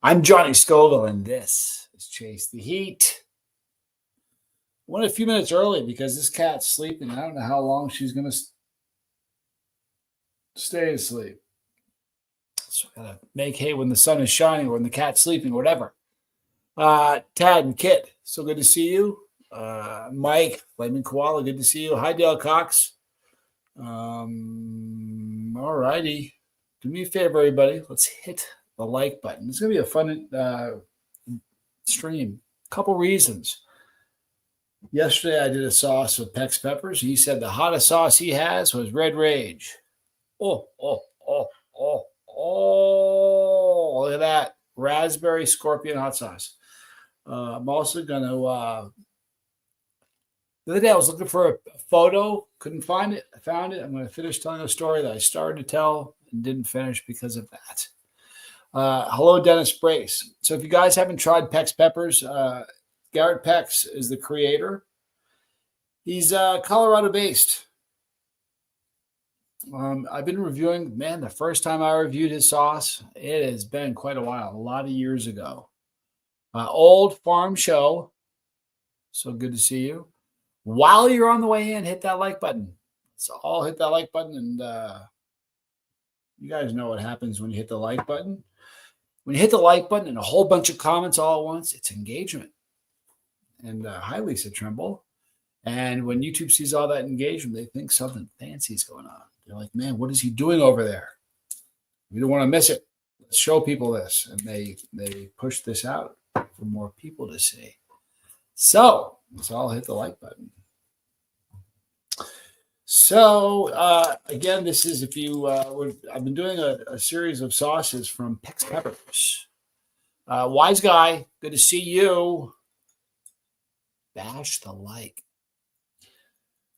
I'm Johnny Scoville, and this is Chase the Heat. I went a few minutes early because this cat's sleeping. I don't know how long she's going to stay asleep. So I got to make hay when the sun is shining or when the cat's sleeping or whatever. Tad and Kit, so good to see you. Mike, Flaming Koala, good to see you. Hi, Dale Cox. All righty. Do me a favor, everybody. Let's hit the like button. It's going to be a fun stream. Couple reasons. Yesterday, I did a sauce with PexPeppers. He said the hottest sauce he has was Red Rage. Oh, look at that. Raspberry scorpion hot sauce. I'm also going to, the other day I was looking for a photo, couldn't find it. I found it. I'm going to finish telling a story that I started to tell and didn't finish because of that. Hello, Dennis Brace. So if you guys haven't tried PexPeppers, Garrett Pex is the creator. He's Colorado-based. I've been reviewing, the first time I reviewed his sauce, it has been quite a while, a lot of years ago. Old farm show. So good to see you. While you're on the way in, hit that like button. So all hit that like button, and you guys know what happens when you hit the like button. When you hit the like button and a whole bunch of comments all at once, it's engagement. And hi, Lisa Trimble. And when YouTube sees all that engagement, they think something fancy is going on. They're like, man, what is he doing over there? We don't want to miss it. Let's show people this. And they push this out for more people to see. So let's all hit the like button. So, again, this is if you I've been doing a series of sauces from PexPeppers. Wise guy, good to see you. Bash the like.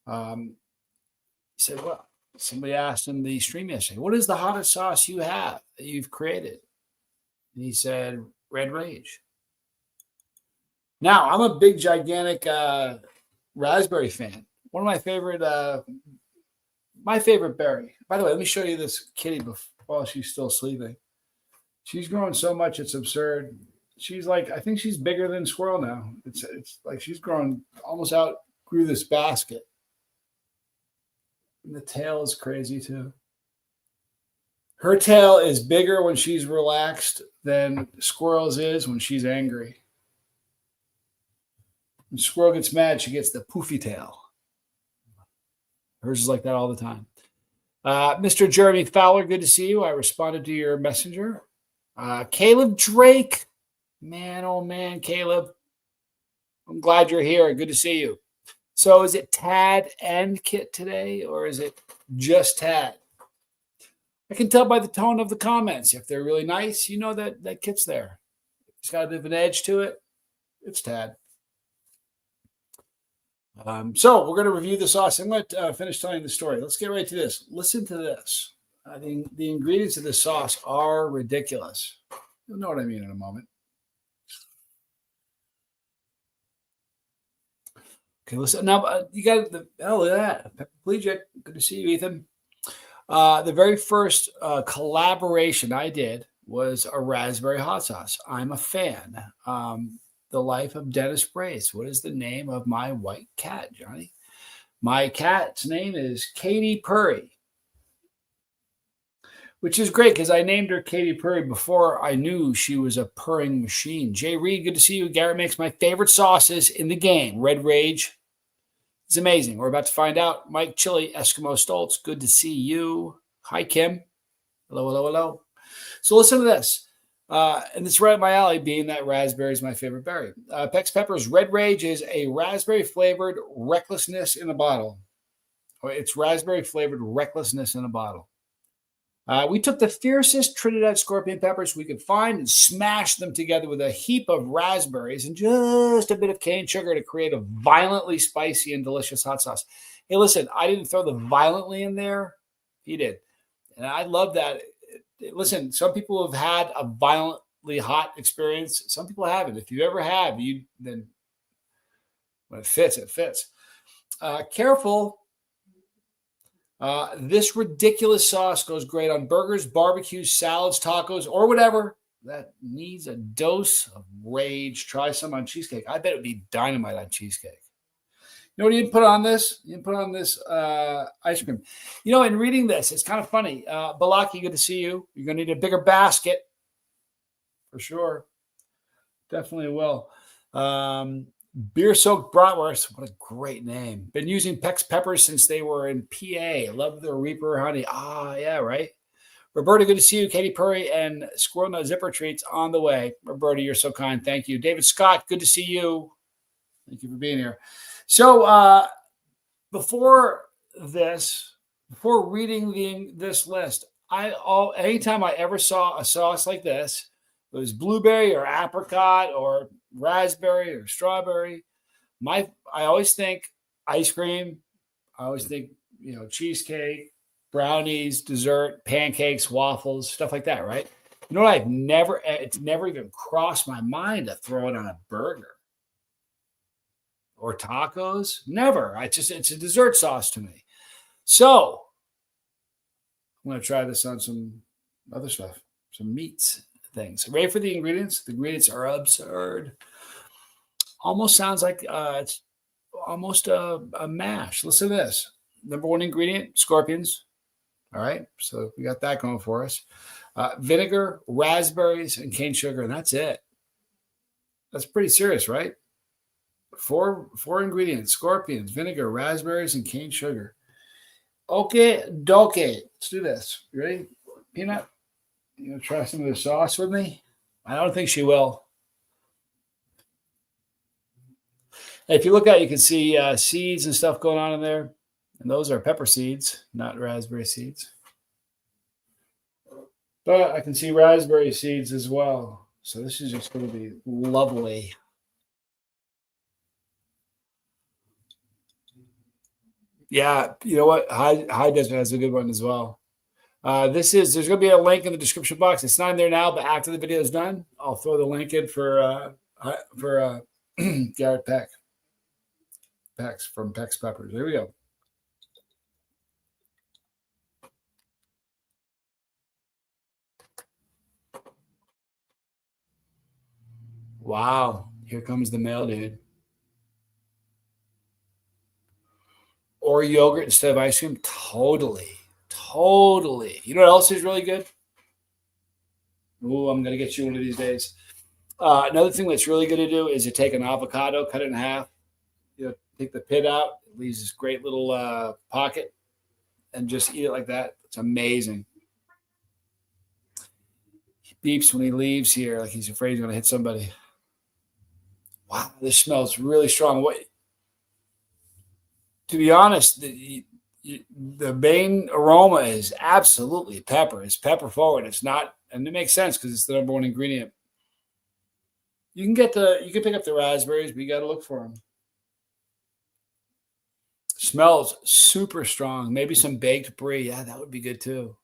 He said, well, somebody asked in the stream yesterday, what is the hottest sauce you have that you've created? And he said, Red Rage. Now, I'm a big, gigantic raspberry fan. One of my favorite berry. By the way, let me show you this kitty while she's still sleeping. She's growing so much, it's absurd. She's like, I think she's bigger than squirrel now. It's like she's grown almost outgrew this basket. And the tail is crazy too. Her tail is bigger when she's relaxed than squirrel's is when she's angry. When squirrel gets mad, she gets the poofy tail. Hers is like that all the time. Mr. Jeremy Fowler, good to see you. I responded to your messenger. Caleb Drake. Man, oh man, Caleb. I'm glad you're here. Good to see you. So is it Tad and Kit today, or is it just Tad? I can tell by the tone of the comments. If they're really nice, you know that Kit's there. It's got a bit of an edge to it. It's Tad. So we're going to review the sauce. I'm going to finish telling the story. Let's get right to this. Listen to this. I think the ingredients of this sauce are ridiculous. You'll know what I mean in a moment. Okay, listen. Now, you got look at that. Pepperplegic. Good to see you, Ethan. The very first collaboration I did was a raspberry hot sauce. I'm a fan. The Life of Dennis Brace. What is the name of my white cat, Johnny? My cat's name is Katy Purry, which is great because I named her Katy Purry before I knew she was a purring machine. Jay Reed, good to see you. Garrett makes my favorite sauces in the game. Red Rage. It's amazing. We're about to find out. Mike Chili, Eskimo Stoltz, good to see you. Hi, Kim. Hello. So listen to this. And it's right up my alley, being that raspberry is my favorite berry. PexPeppers Red Rage is a raspberry-flavored recklessness in a bottle. It's raspberry-flavored recklessness in a bottle. We took the fiercest Trinidad scorpion peppers we could find and smashed them together with a heap of raspberries and just a bit of cane sugar to create a violently spicy and delicious hot sauce. Hey, listen, I didn't throw the violently in there. He did. And I love that. Listen, some people have had a violently hot experience. Some people haven't. If you ever have, then when it fits, it fits. Careful. This ridiculous sauce goes great on burgers, barbecues, salads, tacos, or whatever. That needs a dose of rage. Try some on cheesecake. I bet it would be dynamite on cheesecake. You know what you didn't put on this? You didn't put on this ice cream. You know, in reading this, it's kind of funny. Balaki, good to see you. You're going to need a bigger basket for sure. Definitely will. Beer soaked bratwurst. What a great name. Been using PexPeppers since they were in PA. Love their Reaper honey. Ah, yeah, right. Roberta, good to see you. Katie Purry and Squirrel Nut Zipper Treats on the way. Roberta, you're so kind. Thank you. David Scott, good to see you. Thank you for being here. So before reading this list, anytime I ever saw a sauce like this, it was blueberry or apricot or raspberry or strawberry. I always think ice cream. I always think, cheesecake, brownies, dessert, pancakes, waffles, stuff like that, right? You know what? It's never even crossed my mind to throw it on a burger or tacos. Never. It's a dessert sauce to me. So I'm going to try this on some other stuff, some meats things. Ready for the ingredients? The ingredients are absurd. Almost sounds like it's almost a mash. Listen to this. Number one ingredient, scorpions. All right. So we got that going for us. Vinegar, raspberries, and cane sugar, and that's it. That's pretty serious, right? Four ingredients: scorpions, vinegar, raspberries, and cane sugar. Okay, doke. Let's do this. You ready? Peanut, you gonna try some of the sauce with me? I don't think she will. If you look at it, you can see seeds and stuff going on in there. And those are pepper seeds, not raspberry seeds. But I can see raspberry seeds as well. So this is just going to be lovely. Yeah, you know what? High Desert has a good one as well. There's going to be a link in the description box. It's not in there now, but after the video is done, I'll throw the link in for Garrett Pex from PexPeppers. Here we go. Wow, here comes the mail, dude. Or yogurt instead of ice cream? Totally. You know what else is really good? Ooh, I'm going to get you one of these days. Another thing that's really good to do is you take an avocado, cut it in half, take the pit out, it leaves this great little pocket, and just eat it like that. It's amazing. He beeps when he leaves here, like he's afraid he's going to hit somebody. Wow, this smells really strong. To be honest, the main aroma is absolutely pepper. It's pepper forward. It's not, and it makes sense because it's the number one ingredient. You can pick up the raspberries, but you got to look for them. Smells super strong. Maybe some baked brie. Yeah, that would be good too.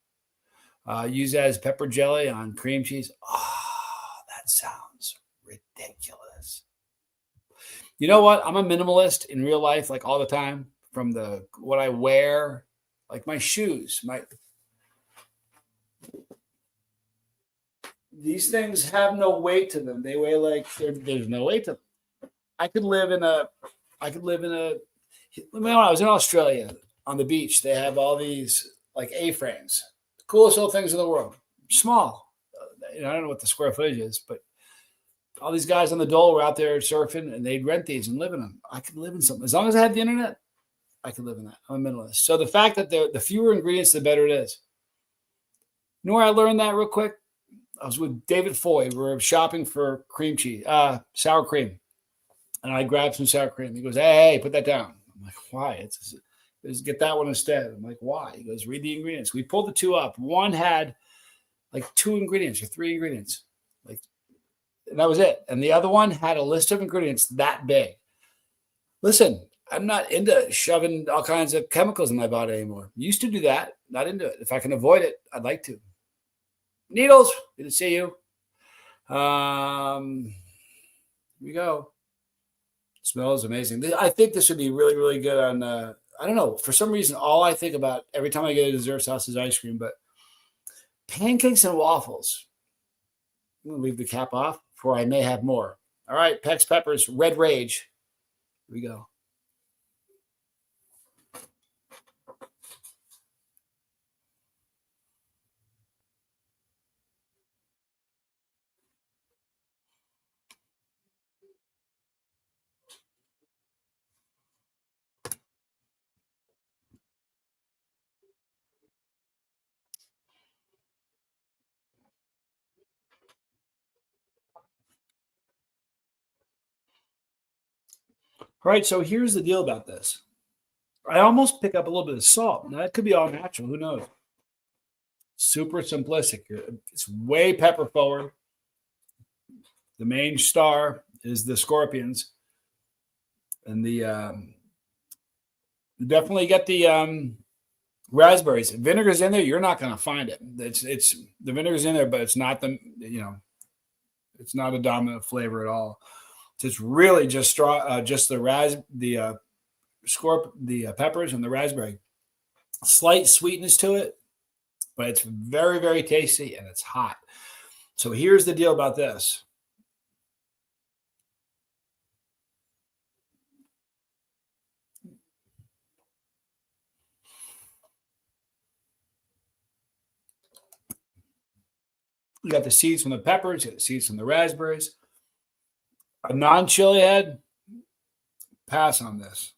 Use that as pepper jelly on cream cheese. Oh, that sounds ridiculous. You know what? I'm a minimalist in real life, like all the time. From what I wear, like my shoes, these things have no weight to them. They weigh like there's no weight to them. I could live in a. When I was in Australia on the beach, they have all these like A-frames, the coolest little things in the world. Small, I don't know what the square footage is, but all these guys on the dole were out there surfing, and they'd rent these and live in them. I could live in something as long as I had the internet. I could live in that. I'm a minimalist. So the fact that the fewer ingredients, the better it is. You know where I learned that real quick? I was with David Foy. We were shopping for cream cheese, sour cream. And I grabbed some sour cream. He goes, hey, put that down. I'm like, why? It's get that one instead. I'm like, why? He goes, read the ingredients. We pulled the two up. One had like 2 ingredients or 3 ingredients. And that was it. And the other one had a list of ingredients that big. Listen, I'm not into shoving all kinds of chemicals in my body anymore. Used to do that. Not into it. If I can avoid it, I'd like to. Needles, good to see you. Here we go. Smells amazing. I think this would be really, really good on, I don't know. For some reason, all I think about every time I get a dessert sauce is ice cream. But pancakes and waffles. I'm going to leave the cap off, for I may have more. All right, PexPepper's Red Rage. Here we go. All right, so here's the deal about this. I almost pick up a little bit of salt. Now, that could be all natural. Who knows? Super simplistic. It's way pepper forward. The main star is the scorpions. And definitely get the raspberries. If vinegar's in there, you're not going to find it. It's the vinegar's in there, but it's not it's not a dominant flavor at all. It's really just the peppers and the raspberry. Slight sweetness to it, but it's very, very tasty and it's hot. So here's the deal about this. You got the seeds from the peppers, you got the seeds from the raspberries. A non-chili head, pass on this.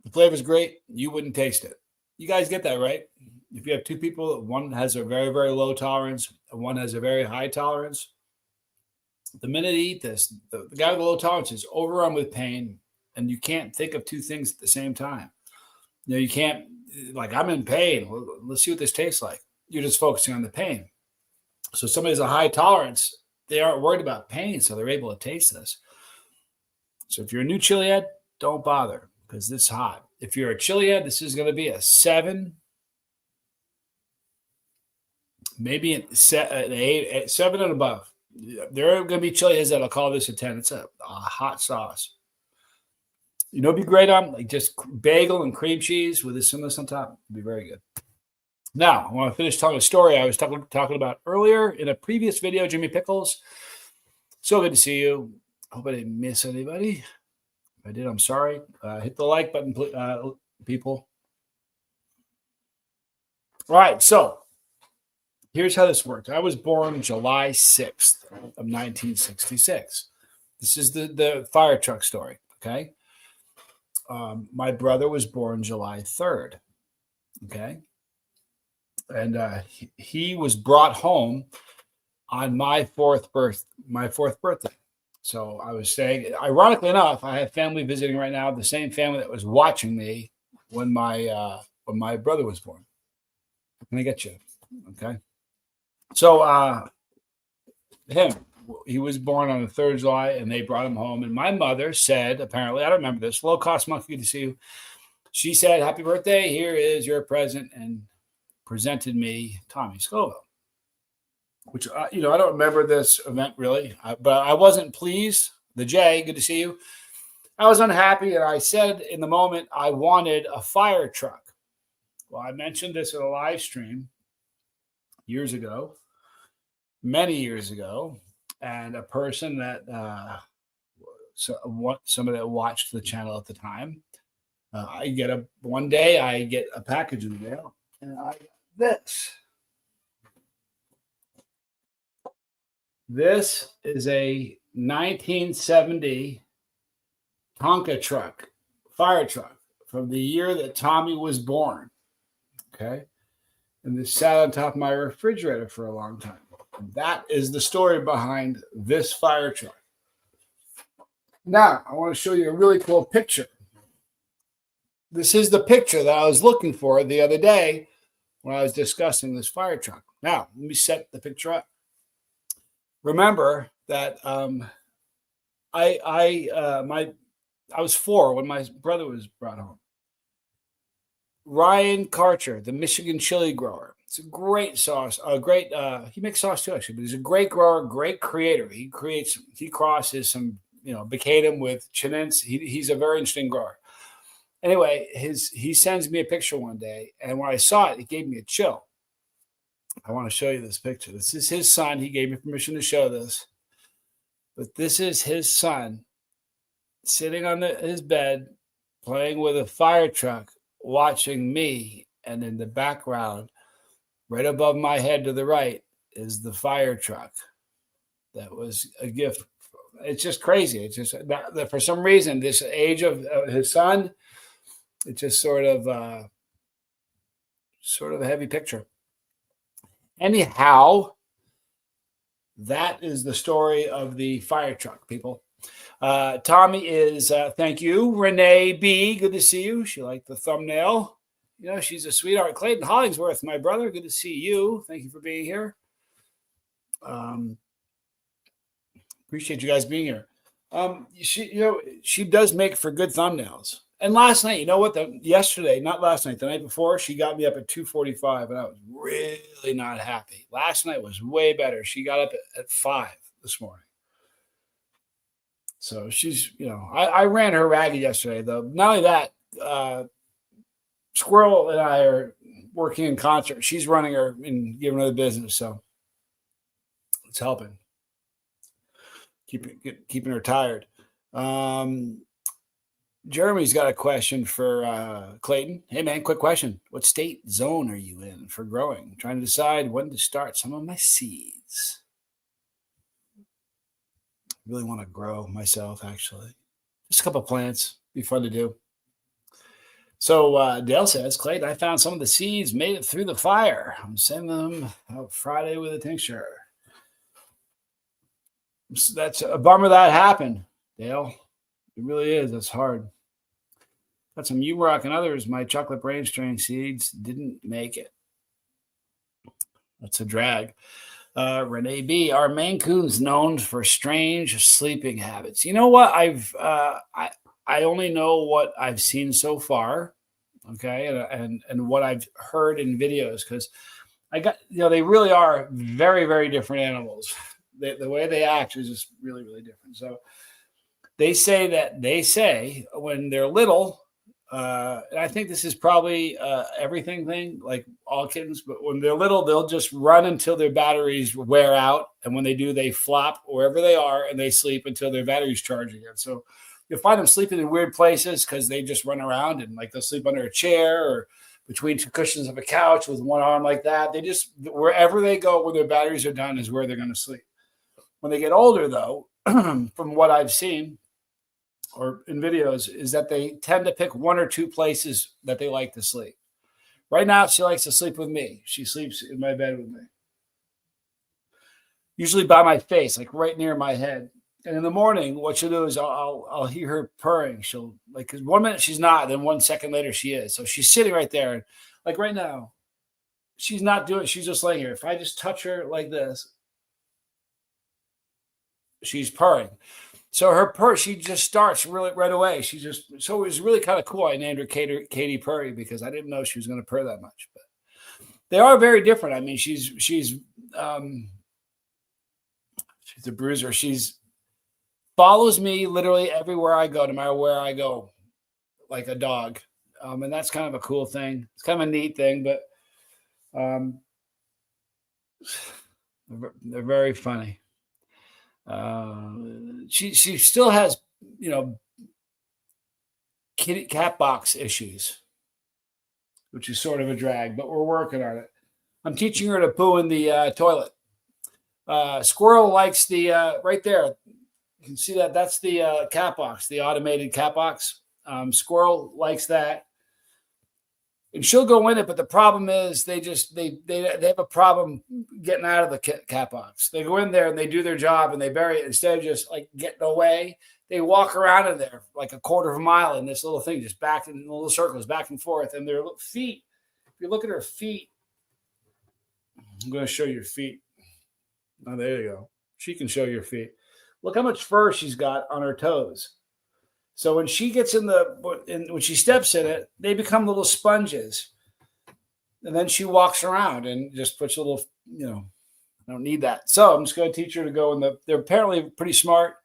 The flavor's great. You wouldn't taste it. You guys get that, right? If you have two people, one has a very, very low tolerance and one has a very high tolerance, the minute you eat this, the guy with the low tolerance is overrun with pain, and you can't think of two things at the same time. You can't, like, I'm in pain. Well, let's see what this tastes like. You're just focusing on the pain. So somebody has a high tolerance, they aren't worried about pain, so they're able to taste this. So if you're a new chili head, don't bother because it's hot. If you're a chili head, this is going to be a 7, maybe an 8, 7 and above. There are going to be chili heads that'll call this a 10. It's a hot sauce. You know, it'd be great on like just bagel and cream cheese with this cinnamon on top. It'd be very good. Now, I want to finish telling a story I was talking about earlier in a previous video, Jimmy Pickles. So good to see you. Hope I didn't miss anybody. If I did, I'm sorry. Hit the like button, people. All right, so here's how this worked. I was born July 6th of 1966. This is the fire truck story, okay? My brother was born July 3rd, okay? And he was brought home on my fourth birthday. So I was saying, ironically enough, I have family visiting right now, the same family that was watching me when my brother was born. Let me get you, okay? So he was born on the 3rd of July, and they brought him home. And my mother said, apparently, I don't remember this, low cost monkey, good to see you. She said, "Happy birthday, here is your present," and presented me Tommy Scoville, which, I don't remember this event really, but I wasn't pleased. The J, good to see you. I was unhappy, and I said in the moment I wanted a fire truck. Well, I mentioned this in a live stream years ago, many years ago, and a person that somebody that watched the channel at the time, one day I get a package in the mail, and I get this. This is a 1970 Tonka truck, fire truck, from the year that Tommy was born. Okay. And this sat on top of my refrigerator for a long time. And that is the story behind this fire truck. Now, I want to show you a really cool picture. This is the picture that I was looking for the other day when I was discussing this fire truck. Now, let me set the picture up. Remember that I was 4 when my brother was brought home. Ryan Karcher, the Michigan chili grower. It's a great sauce. He makes sauce too, actually, but he's a great grower, great creator. He crosses some, Bacadum with Chinense. He's a very interesting grower. Anyway, he sends me a picture one day, and when I saw it, it gave me a chill. I want to show you this picture. This is his son. He gave me permission to show this. But this is his son sitting on his bed, playing with a fire truck, watching me. And in the background, right above my head to the right, is the fire truck. That was a gift. It's just crazy. It's just that for some reason, this age of his son, it's just sort of a heavy picture. Anyhow, that is the story of the fire truck, people. Tommy is, thank you. Renee B, good to see you. She liked the thumbnail. You know, she's a sweetheart. Clayton Hollingsworth, my brother, good to see you. Thank you for being here. Appreciate you guys being here. She does make for good thumbnails. And last night, you know what? Yesterday, not last night, the night before, she got me up at 2:45, and I was really not happy. Last night was way better. She got up at 5 this morning. So she's, I ran her ragged yesterday, though. Not only that, Squirrel and I are working in concert. She's running her and giving her the business, so it's helping. Keeping her tired. Jeremy's got a question for Clayton. Hey, man, quick question. What state zone are you in for growing? I'm trying to decide when to start some of my seeds. Really want to grow myself, actually. Just a couple of plants. Be fun to do. So Dale says, Clayton, I found some of the seeds, made it through the fire. I'm sending them out Friday with a tincture. That's a bummer that happened, Dale. It really is. That's hard. Got some U-Rock and others. My chocolate brain strain seeds didn't make it. That's a drag. Renee B. Are Maine Coons known for strange sleeping habits? You know what? I only know what I've seen so far, okay, and what I've heard in videos, because they really are very, very different animals. The way they act is just really, really different. So they say when they're little, and I think this is probably everything thing, like all kittens, but when they're little, they'll just run until their batteries wear out. And when they do, they flop wherever they are and they sleep until their batteries charge again. So you'll find them sleeping in weird places because they just run around, and like they'll sleep under a chair or between two cushions of a couch with one arm like that. They just, wherever they go, where their batteries are done is where they're going to sleep. When they get older, though, from what I've seen or in videos, is that they tend to pick one or two places that they like to sleep. Right now, she likes to sleep with me. She sleeps in my bed with me. Usually by my face, like right near my head. And in the morning, what she'll do is I'll hear her purring. She'll, like, 'cause 1 minute she's not, then 1 second later she is. So she's sitting right there. And like right now, she's not doing it. She's just laying here. If I just touch her like this, she's purring. So her purr, she just starts really right away. So it was really kind of cool. I named her Katy Purry because I didn't know she was going to purr that much. But they are very different. I mean, she's a bruiser. She's follows me literally everywhere I go, no matter where I go, like a dog. And that's kind of a cool thing. It's kind of a neat thing, but they're very funny. She still has, cat box issues, which is sort of a drag, but we're working on it. I'm teaching her to poo in the toilet. Squirrel likes the right there. You can see that. That's the cat box, the automated cat box. Squirrel likes that, and she'll go in it. But the problem is they have a problem getting out of the cat box. They go in there and they do their job and they bury it. Instead of just like getting away, they walk around in there like a quarter of a mile in this little thing, just back in little circles, back and forth. And their feet, if you look at her feet, I'm going to show your feet. Oh, there you go. She can show your feet. Look how much fur she's got on her toes. So when she gets when she steps in it, they become little sponges. And then she walks around and just puts a little, I don't need that. So I'm just going to teach her to go they're apparently pretty smart.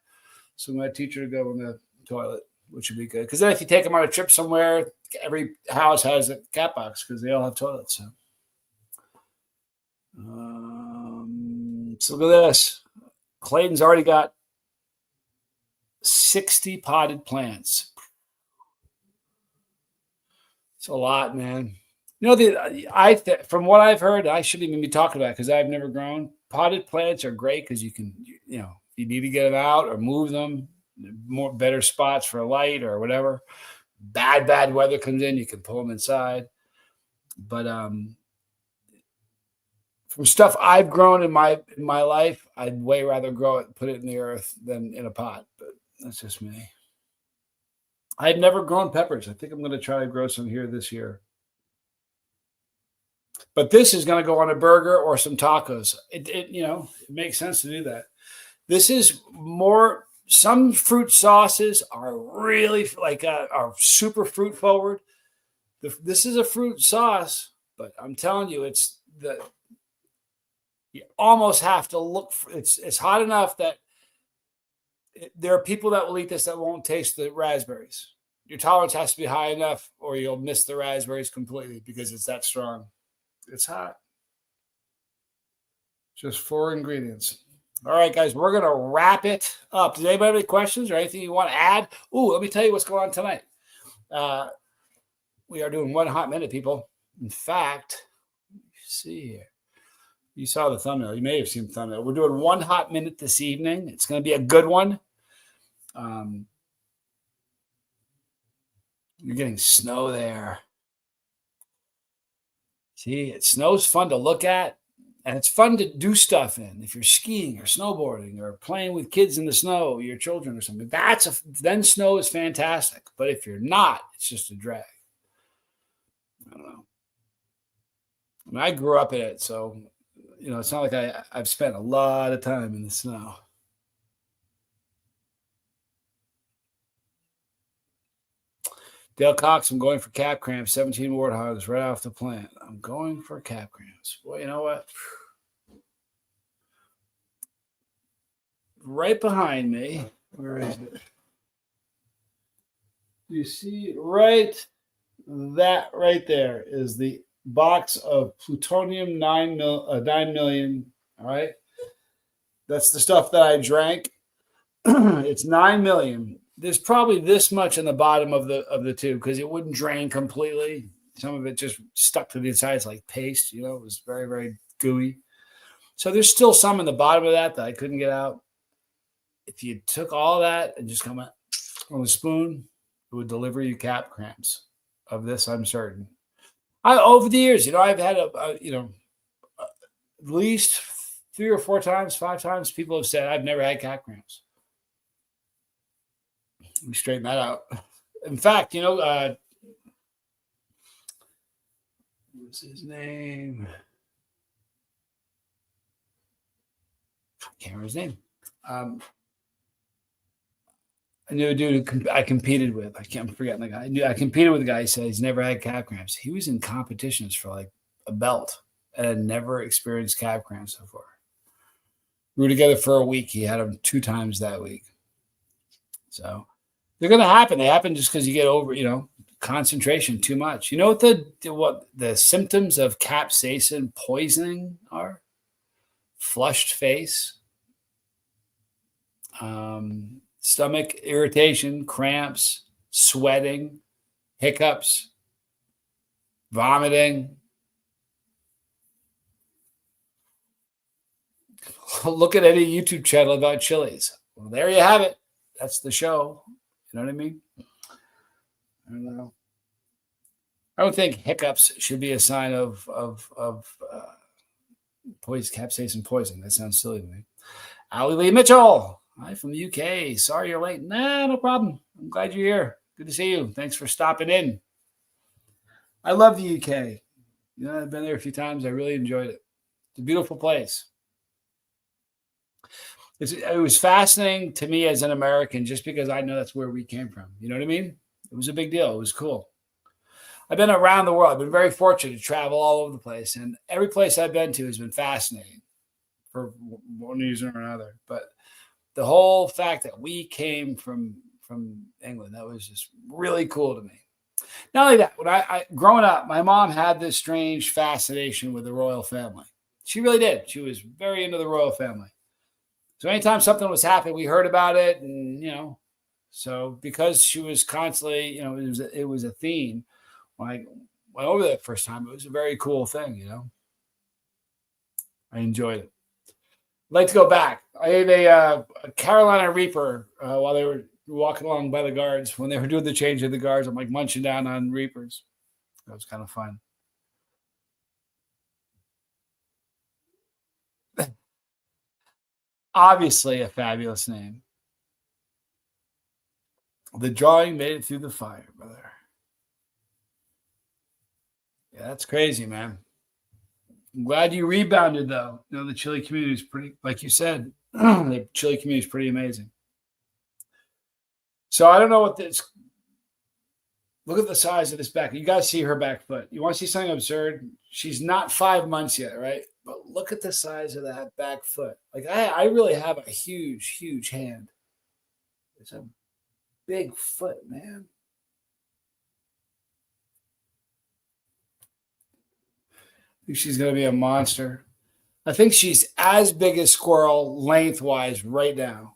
So I'm going to teach her to go in the toilet, which would be good. Because then if you take them on a trip somewhere, every house has a cat box because they all have toilets. So So look at this. Clayton's already got 60 potted plants. It's a lot, man. You know, from what I've heard, I shouldn't even be talking about it because I've never grown. Potted plants are great because you can, you know, you need to get them out or move them, more better spots for light or whatever. Bad weather comes in, you can pull them inside. But from stuff I've grown in my life, I'd way rather grow it, put it in the earth than in a pot. But that's just me. I've never grown peppers. I think I'm going to try to grow some here this year. But this is going to go on a burger or some tacos. You know, it makes sense to do that. This is more. Some fruit sauces are really like are super fruit forward. This is a fruit sauce, but I'm telling you, you almost have to look for it's hot enough that there are people that will eat this that won't taste the raspberries. Your tolerance has to be high enough, or you'll miss the raspberries completely because it's that strong. It's hot. Just 4 ingredients. All right, guys, we're going to wrap it up. Does anybody have any questions or anything you want to add? Ooh, let me tell you what's going on tonight. We are doing 1 hot minute, people. In fact, see here. You saw the thumbnail. You may have seen the thumbnail. We're doing 1 hot minute this evening. It's going to be a good one. You're getting snow there. See, snow's fun to look at, and it's fun to do stuff in. If you're skiing or snowboarding or playing with kids in the snow, your children or something, then snow is fantastic. But if you're not, it's just a drag. I don't know. I mean, I grew up in it, so you know, it's not like I've spent a lot of time in the snow. Dale Cox, I'm going for cap cramps, 17 warthogs right off the plant. I'm going for cap cramps. Well, you know what? Right behind me, where is it? You see that right there is the box of plutonium 9 million. All right. That's the stuff that I drank. It's 9 million. There's probably this much in the bottom of the tube because it wouldn't drain completely. Some of it just stuck to the inside. It's like paste, you know, it was very, very gooey. So there's still some in the bottom of that I couldn't get out. If you took all that and just come on a spoon, it would deliver you cap cramps. Of this, I'm certain. Over the years, you know, I've had at least 3 or 4 times, 5 times, people have said I've never had cap cramps. We straighten that out. In fact, you know, what's his name? I can't remember his name. I knew a dude I competed with. I'm forgetting the guy. I competed with a guy who said he's never had cap cramps. He was in competitions for like a belt and had never experienced cap cramps before. We were together for a week. He had them 2 times that week. So they're going to happen. They happen just because you get over, you know, concentration too much. You know what the symptoms of capsaicin poisoning are? Flushed face, stomach irritation, cramps, sweating, hiccups, vomiting. Look at any YouTube channel about chilies. Well, there you have it. That's the show. You know what I mean? I don't know. I don't think hiccups should be a sign of capsaicin poisoning. That sounds silly to me. Ali Lee Mitchell, hi from the UK. Sorry you're late. Nah, no problem. I'm glad you're here. Good to see you. Thanks for stopping in. I love the UK. You know, I've been there a few times. I really enjoyed it. It's a beautiful place. It was fascinating to me as an American just because I know that's where we came from. You know what I mean? It was a big deal. It was cool. I've been around the world. I've been very fortunate to travel all over the place. And every place I've been to has been fascinating for one reason or another. But the whole fact that we came from England, that was just really cool to me. Not only that, when I growing up, my mom had this strange fascination with the royal family. She really did. She was very into the royal family. So anytime something was happening, we heard about it, and so because she was constantly, it was a theme. When I went over that first time, it was a very cool thing. I enjoyed it. I'd like to go back. I ate a Carolina Reaper while they were walking along by the guards when they were doing the change of the guards. I'm like munching down on Reapers. That was kind of fun. Obviously, a fabulous name. The drawing made it through the fire, brother. Yeah, that's crazy, man. I'm glad you rebounded, though. The chili community is pretty, like you said, the chili community is pretty amazing. So I don't know what this. Look at the size of this back. You guys see her back foot. You want to see something absurd? She's not 5 months yet, right? But look at the size of that back foot. Like I really have a huge, huge hand. It's a big foot, man. I think she's going to be a monster. I think she's as big as Squirrel lengthwise right now.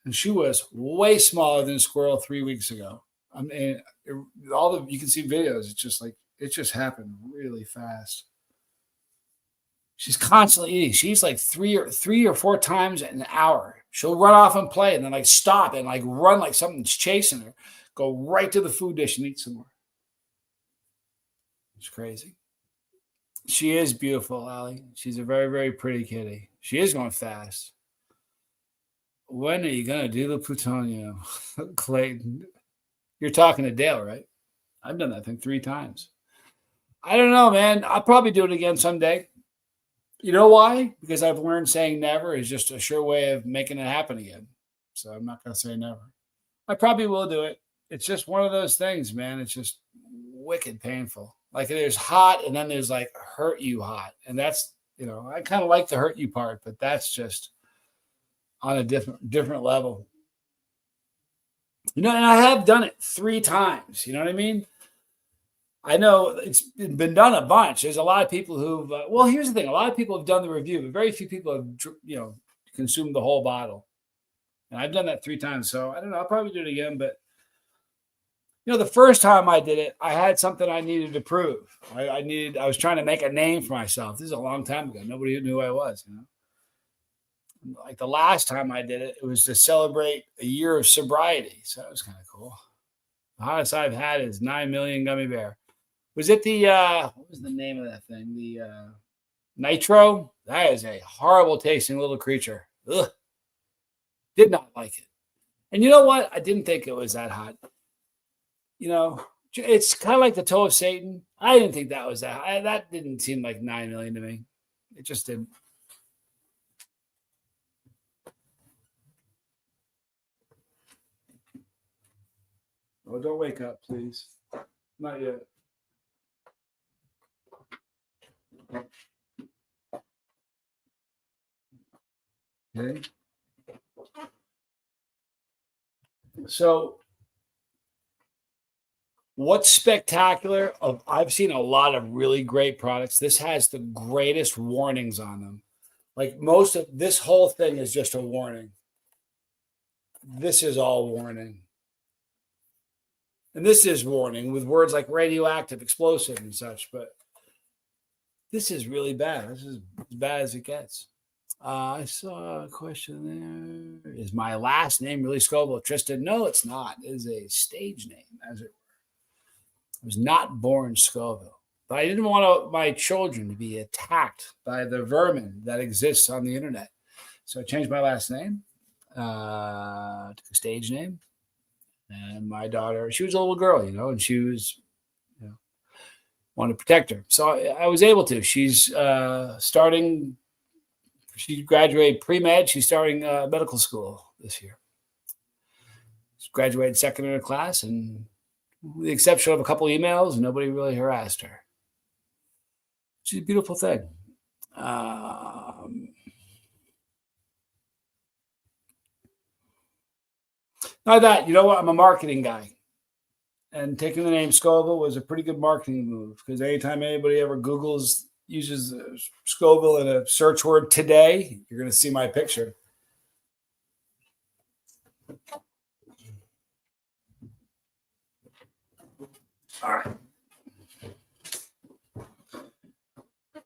And she was way smaller than Squirrel 3 weeks ago. I mean, you can see videos. It's just like, it just happened really fast. She's constantly eating. She's like three or four times an hour. She'll run off and play and then like stop and like run like something's chasing her. Go right to the food dish and eat some more. It's crazy. She is beautiful, Allie. She's a very, very pretty kitty. She is going fast. When are you going to do the plutonium? Clayton. You're talking to Dale, right? I've done that thing 3 times. I don't know, man. I'll probably do it again someday. You know why? Because I've learned saying never is just a sure way of making it happen again. So I'm not going to say never. I probably will do it. It's just one of those things, man. It's just wicked painful. Like there's hot and then there's like hurt you hot. And that's, I kind of like the hurt you part, but that's just on a different level. And I have done it 3 times. You know what I mean? I know it's been done a bunch. There's a lot of people who've, here's the thing. A lot of people have done the review, but very few people have, consumed the whole bottle. And I've done that 3 times. So I don't know. I'll probably do it again. But, the first time I did it, I had something I needed to prove. I was trying to make a name for myself. This is a long time ago. Nobody knew who I was, Like the last time I did it, it was to celebrate a year of sobriety. So that was kind of cool. The hottest I've had is 9 million gummy bear. Was it the, what was the name of that thing? The Nitro? That is a horrible tasting little creature. Ugh. Did not like it. And you know what? I didn't think it was that hot. It's kind of like the toe of Satan. I didn't think that was that hot. That didn't seem like 9 million to me. It just didn't. Oh, don't wake up, please. Not yet. Okay. So, what's spectacular? I've seen a lot of really great products. This has the greatest warnings on them. Like most of this whole thing is just a warning. This is all warning. And this is warning with words like radioactive, explosive, and such. But this is really bad. This is as bad as it gets. I saw a question there. Is my last name really Scoville? Tristan? No, it's not. It is a stage name, as it were. I was not born Scoville. But I didn't want my children to be attacked by the vermin that exists on the internet. So I changed my last name to a stage name. And my daughter, she was a little girl, and she was, wanted to protect her. So I was able to. She's starting, she graduated pre-med. She's starting medical school this year. She graduated second in her class, and with the exception of a couple emails, nobody really harassed her. She's a beautiful thing. Not that, you know what? I'm a marketing guy. And taking the name Scoville was a pretty good marketing move because anytime anybody ever Googles uses Scoville in a search word today, you're going to see my picture. All right.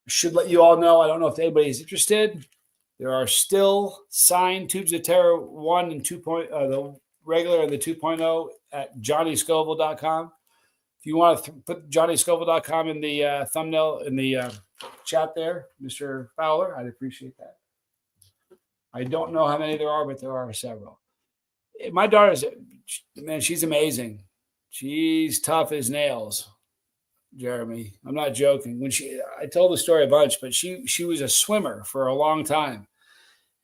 Should let you all know, I don't know if anybody's interested. There are still signed Tubes of Terror 1 and 2. The regular and the 2.0 at johnnyscoville.com. If you want to put johnnyscoville.com in the thumbnail, in the chat there, Mr. Fowler, I'd appreciate that. I don't know how many there are, but there are several. My daughter's, man, she's amazing. She's tough as nails, Jeremy. I'm not joking. I told the story a bunch, but she was a swimmer for a long time.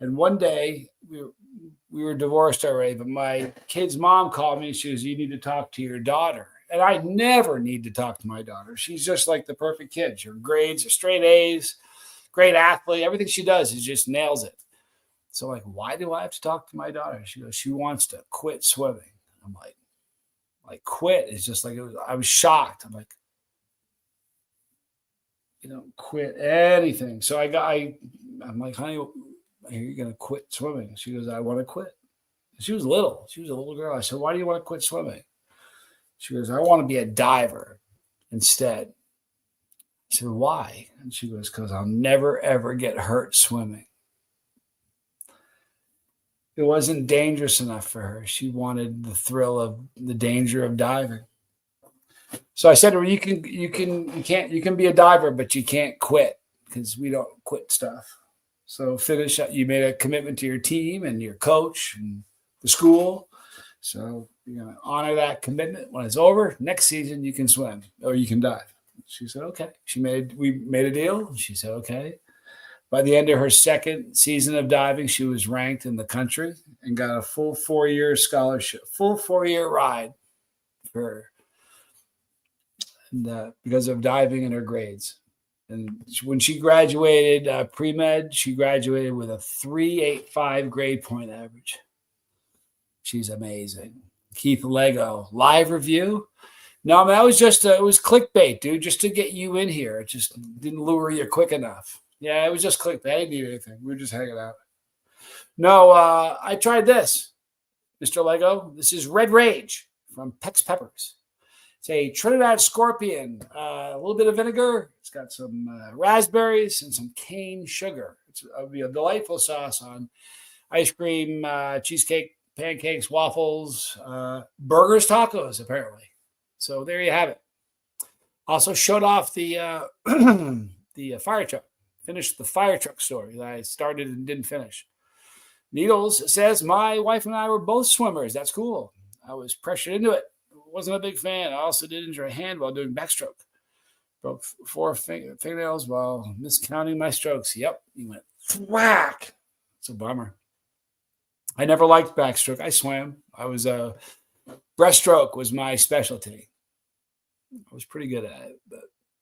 And one day we were divorced already, but my kid's mom called me and she goes, "You need to talk to your daughter." And I never need to talk to my daughter. She's just like the perfect kid. Her grades are straight A's, great athlete. Everything she does is just nails it. So like, why do I have to talk to my daughter? She goes, she wants to quit swimming. I'm like quit. It's just like, I was shocked. I'm like, quit anything. So I'm like, honey, are you going to quit swimming? She goes, I want to quit. She was little. She was a little girl. I said, why do you want to quit swimming? She goes, I want to be a diver instead. I said, why? And she goes, because I'll never, ever get hurt swimming. It wasn't dangerous enough for her. She wanted the thrill of the danger of diving. So I said to her, you can be a diver, but you can't quit, because we don't quit stuff. So finish up. You made a commitment to your team and your coach and the school. So you're going to honor that commitment. When it's over, next season you can swim or you can dive. She said, okay. We made a deal. She said, okay. By the end of her second season of diving, she was ranked in the country and got a full 4-year scholarship, full 4-year ride for her. And because of diving and her grades. And when she graduated pre-med, she graduated with a 3.85 grade point average. She's amazing. Keith Lego, live review. No, I mean, that was it was clickbait, dude, just to get you in here. It just didn't lure you quick enough. Yeah, it was just clickbait. I didn't need anything. We were just hanging out. No, I tried this, Mr. Lego. This is Red Rage from PexPeppers. It's a Trinidad Scorpion, a little bit of vinegar. It's got some raspberries and some cane sugar. It'll be a delightful sauce on ice cream, cheesecake, pancakes, waffles, burgers, tacos, apparently. So there you have it. Also showed off the the fire truck. Finished the fire truck story that I started and didn't finish. Needles says, my wife and I were both swimmers. That's cool. I was pressured into it. Wasn't a big fan. I also did injure a hand while doing backstroke. Broke 4 fingernails while miscounting my strokes. Yep. He went thwack. It's a bummer. I never liked backstroke. I swam. I was breaststroke was my specialty. I was pretty good at it, but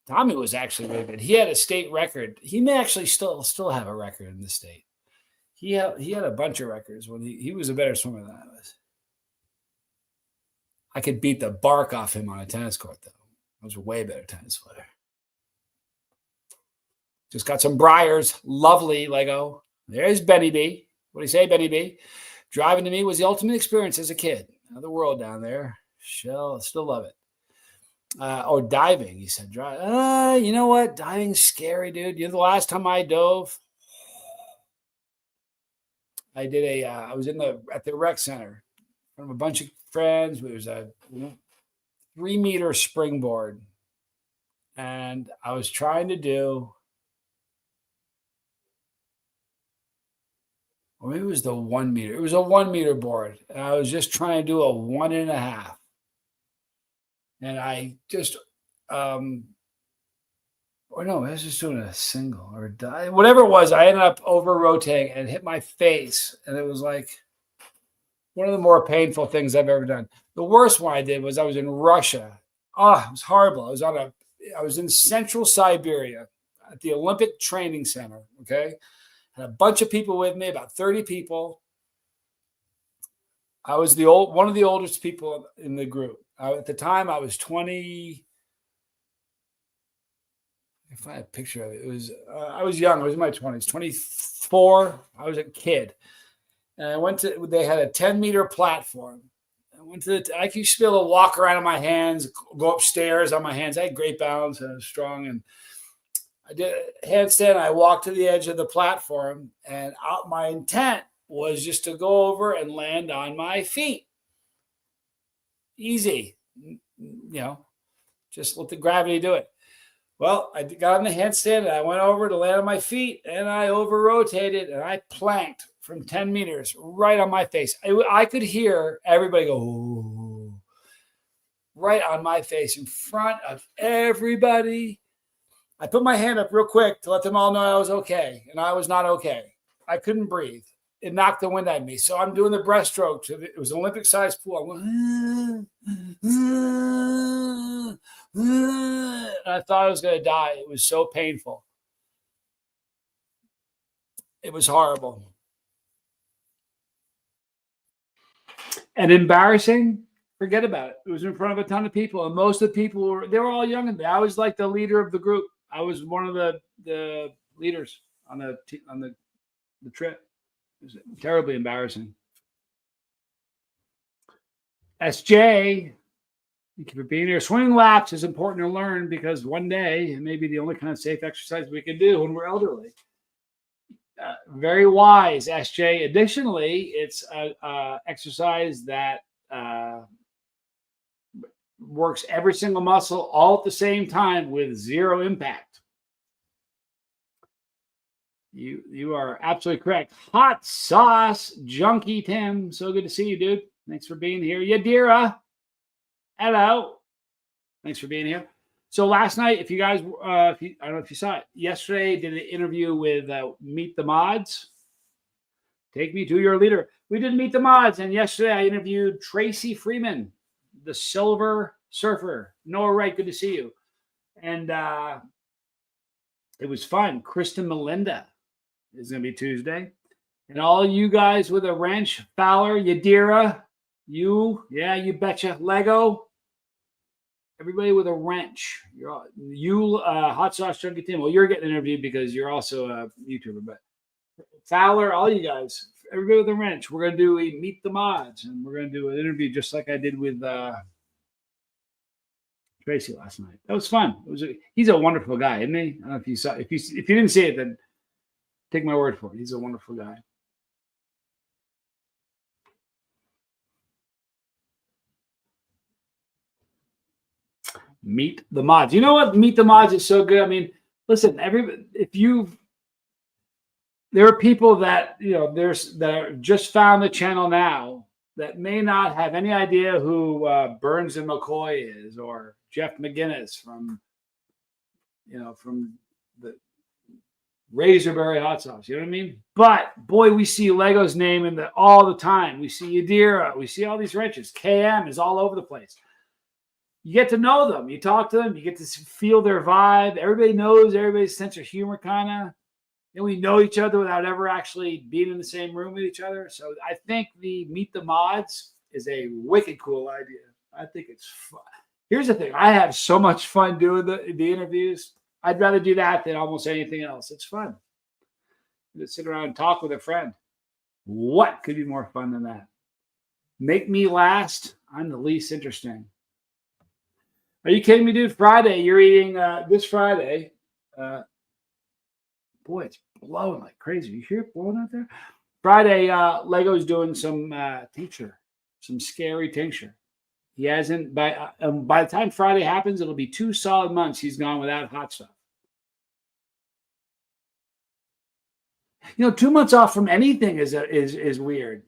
Tommy was actually really good. He had a state record. He may actually still have a record in the state. He had a bunch of records when he was a better swimmer than I was. I could beat the bark off him on a tennis court, though. I was a way better tennis player. Just got some Briars. Lovely Lego. There's Benny B. What do you say, Benny B? Driving to me was the ultimate experience as a kid. Another world down there. Still love it. Diving. He said, drive. You know what? Diving's scary, dude. The last time I dove, I did I was at the rec center from a bunch of friends. It was a 3-meter springboard. And I was trying to do, or maybe it was the 1 meter. It was a 1 meter board. And I was just trying to do a 1.5. And I just, or no, I was just doing a single or whatever it was. I ended up over rotating and hit my face. And it was like one of the more painful things I've ever done. The worst one I did was I was in Russia. Oh, it was horrible. I was in central Siberia at the Olympic Training Center. Okay. Had a bunch of people with me, about 30 people. I was one of the oldest people in the group. At the time, I was 20. I find a picture of it. It was I was young. I was in my 20s, 24. I was a kid, and I went to. They had a 10-meter platform. I went to. I used to be able to walk around on my hands, go upstairs on my hands. I had great balance and I was strong. And I did a handstand. I walked to the edge of the platform, and my intent was just to go over and land on my feet. Easy, just let the gravity do it. Well, I got on the handstand and I went over to land on my feet and I over rotated and I planked from 10 meters right on my face. I could hear everybody go, "Ooh," right on my face in front of everybody. I put my hand up real quick to let them all know I was okay, and I was not okay. I couldn't breathe. It knocked the wind out of me. So I'm doing the breaststroke. It was an Olympic-sized pool. I'm going, and I thought I was going to die. It was so painful. It was horrible. And embarrassing, forget about it. It was in front of a ton of people, and most of the people were all young in there. I was like the leader of the group. I was one of the leaders on the trip. It was terribly embarrassing. SJ, thank you for being here. Swimming laps is important to learn because one day it may be the only kind of safe exercise we can do when we're elderly. Very wise, SJ. Additionally, it's a exercise that works every single muscle all at the same time with zero impact. You are absolutely correct. Hot sauce junkie Tim. So good to see you, dude. Thanks for being here. Yadira. Hello. Thanks for being here. So last night, if you guys, I don't know if you saw it, yesterday did an interview with Meet the Mods. Take me to your leader. We did Meet the Mods, and yesterday I interviewed Tracy Freeman, the Silver Surfer. Noah Wright, good to see you. And it was fun. Kristen Melinda is going to be Tuesday. And all you guys with a wrench, Fowler, Yadira, you betcha, Lego, everybody with a wrench. Hot Sauce Junkie Tim. Well, you're getting interviewed because you're also a YouTuber, but Fowler, all you guys, everybody with a wrench. We're going to do a Meet the Mods, and we're going to do an interview just like I did with Tracy last night. That was fun. He's a wonderful guy, isn't he? I don't know if you saw. If you didn't see it, then take my word for it. He's a wonderful guy. Meet the Mods. You know what? Meet the Mods is so good. I mean, listen, there are people that that just found the channel now that may not have any idea who Burns and McCoy is, or Jeff McGinnis from the Razorberry hot sauce. You know what I mean? But boy, we see Lego's name all the time. We see Yadira. We see all these wrenches. KM is all over the place. You get to know them. You talk to them. You get to feel their vibe. Everybody knows everybody's sense of humor, kind of. And we know each other without ever actually being in the same room with each other. So I think the Meet the Mods is a wicked cool idea. I think it's fun. Here's the thing. I have so much fun doing the interviews. I'd rather do that than almost anything else. It's fun. Just sit around and talk with a friend. What could be more fun than that? Make me last. I'm the least interesting. Are you kidding me, dude? Friday, you're eating this Friday. Boy, it's blowing like crazy. You hear it blowing out there? Friday, Lego's doing some tincture, some scary tincture. He hasn't, by the time Friday happens, it'll be 2 solid months he's gone without hot stuff. 2 months off from anything is weird.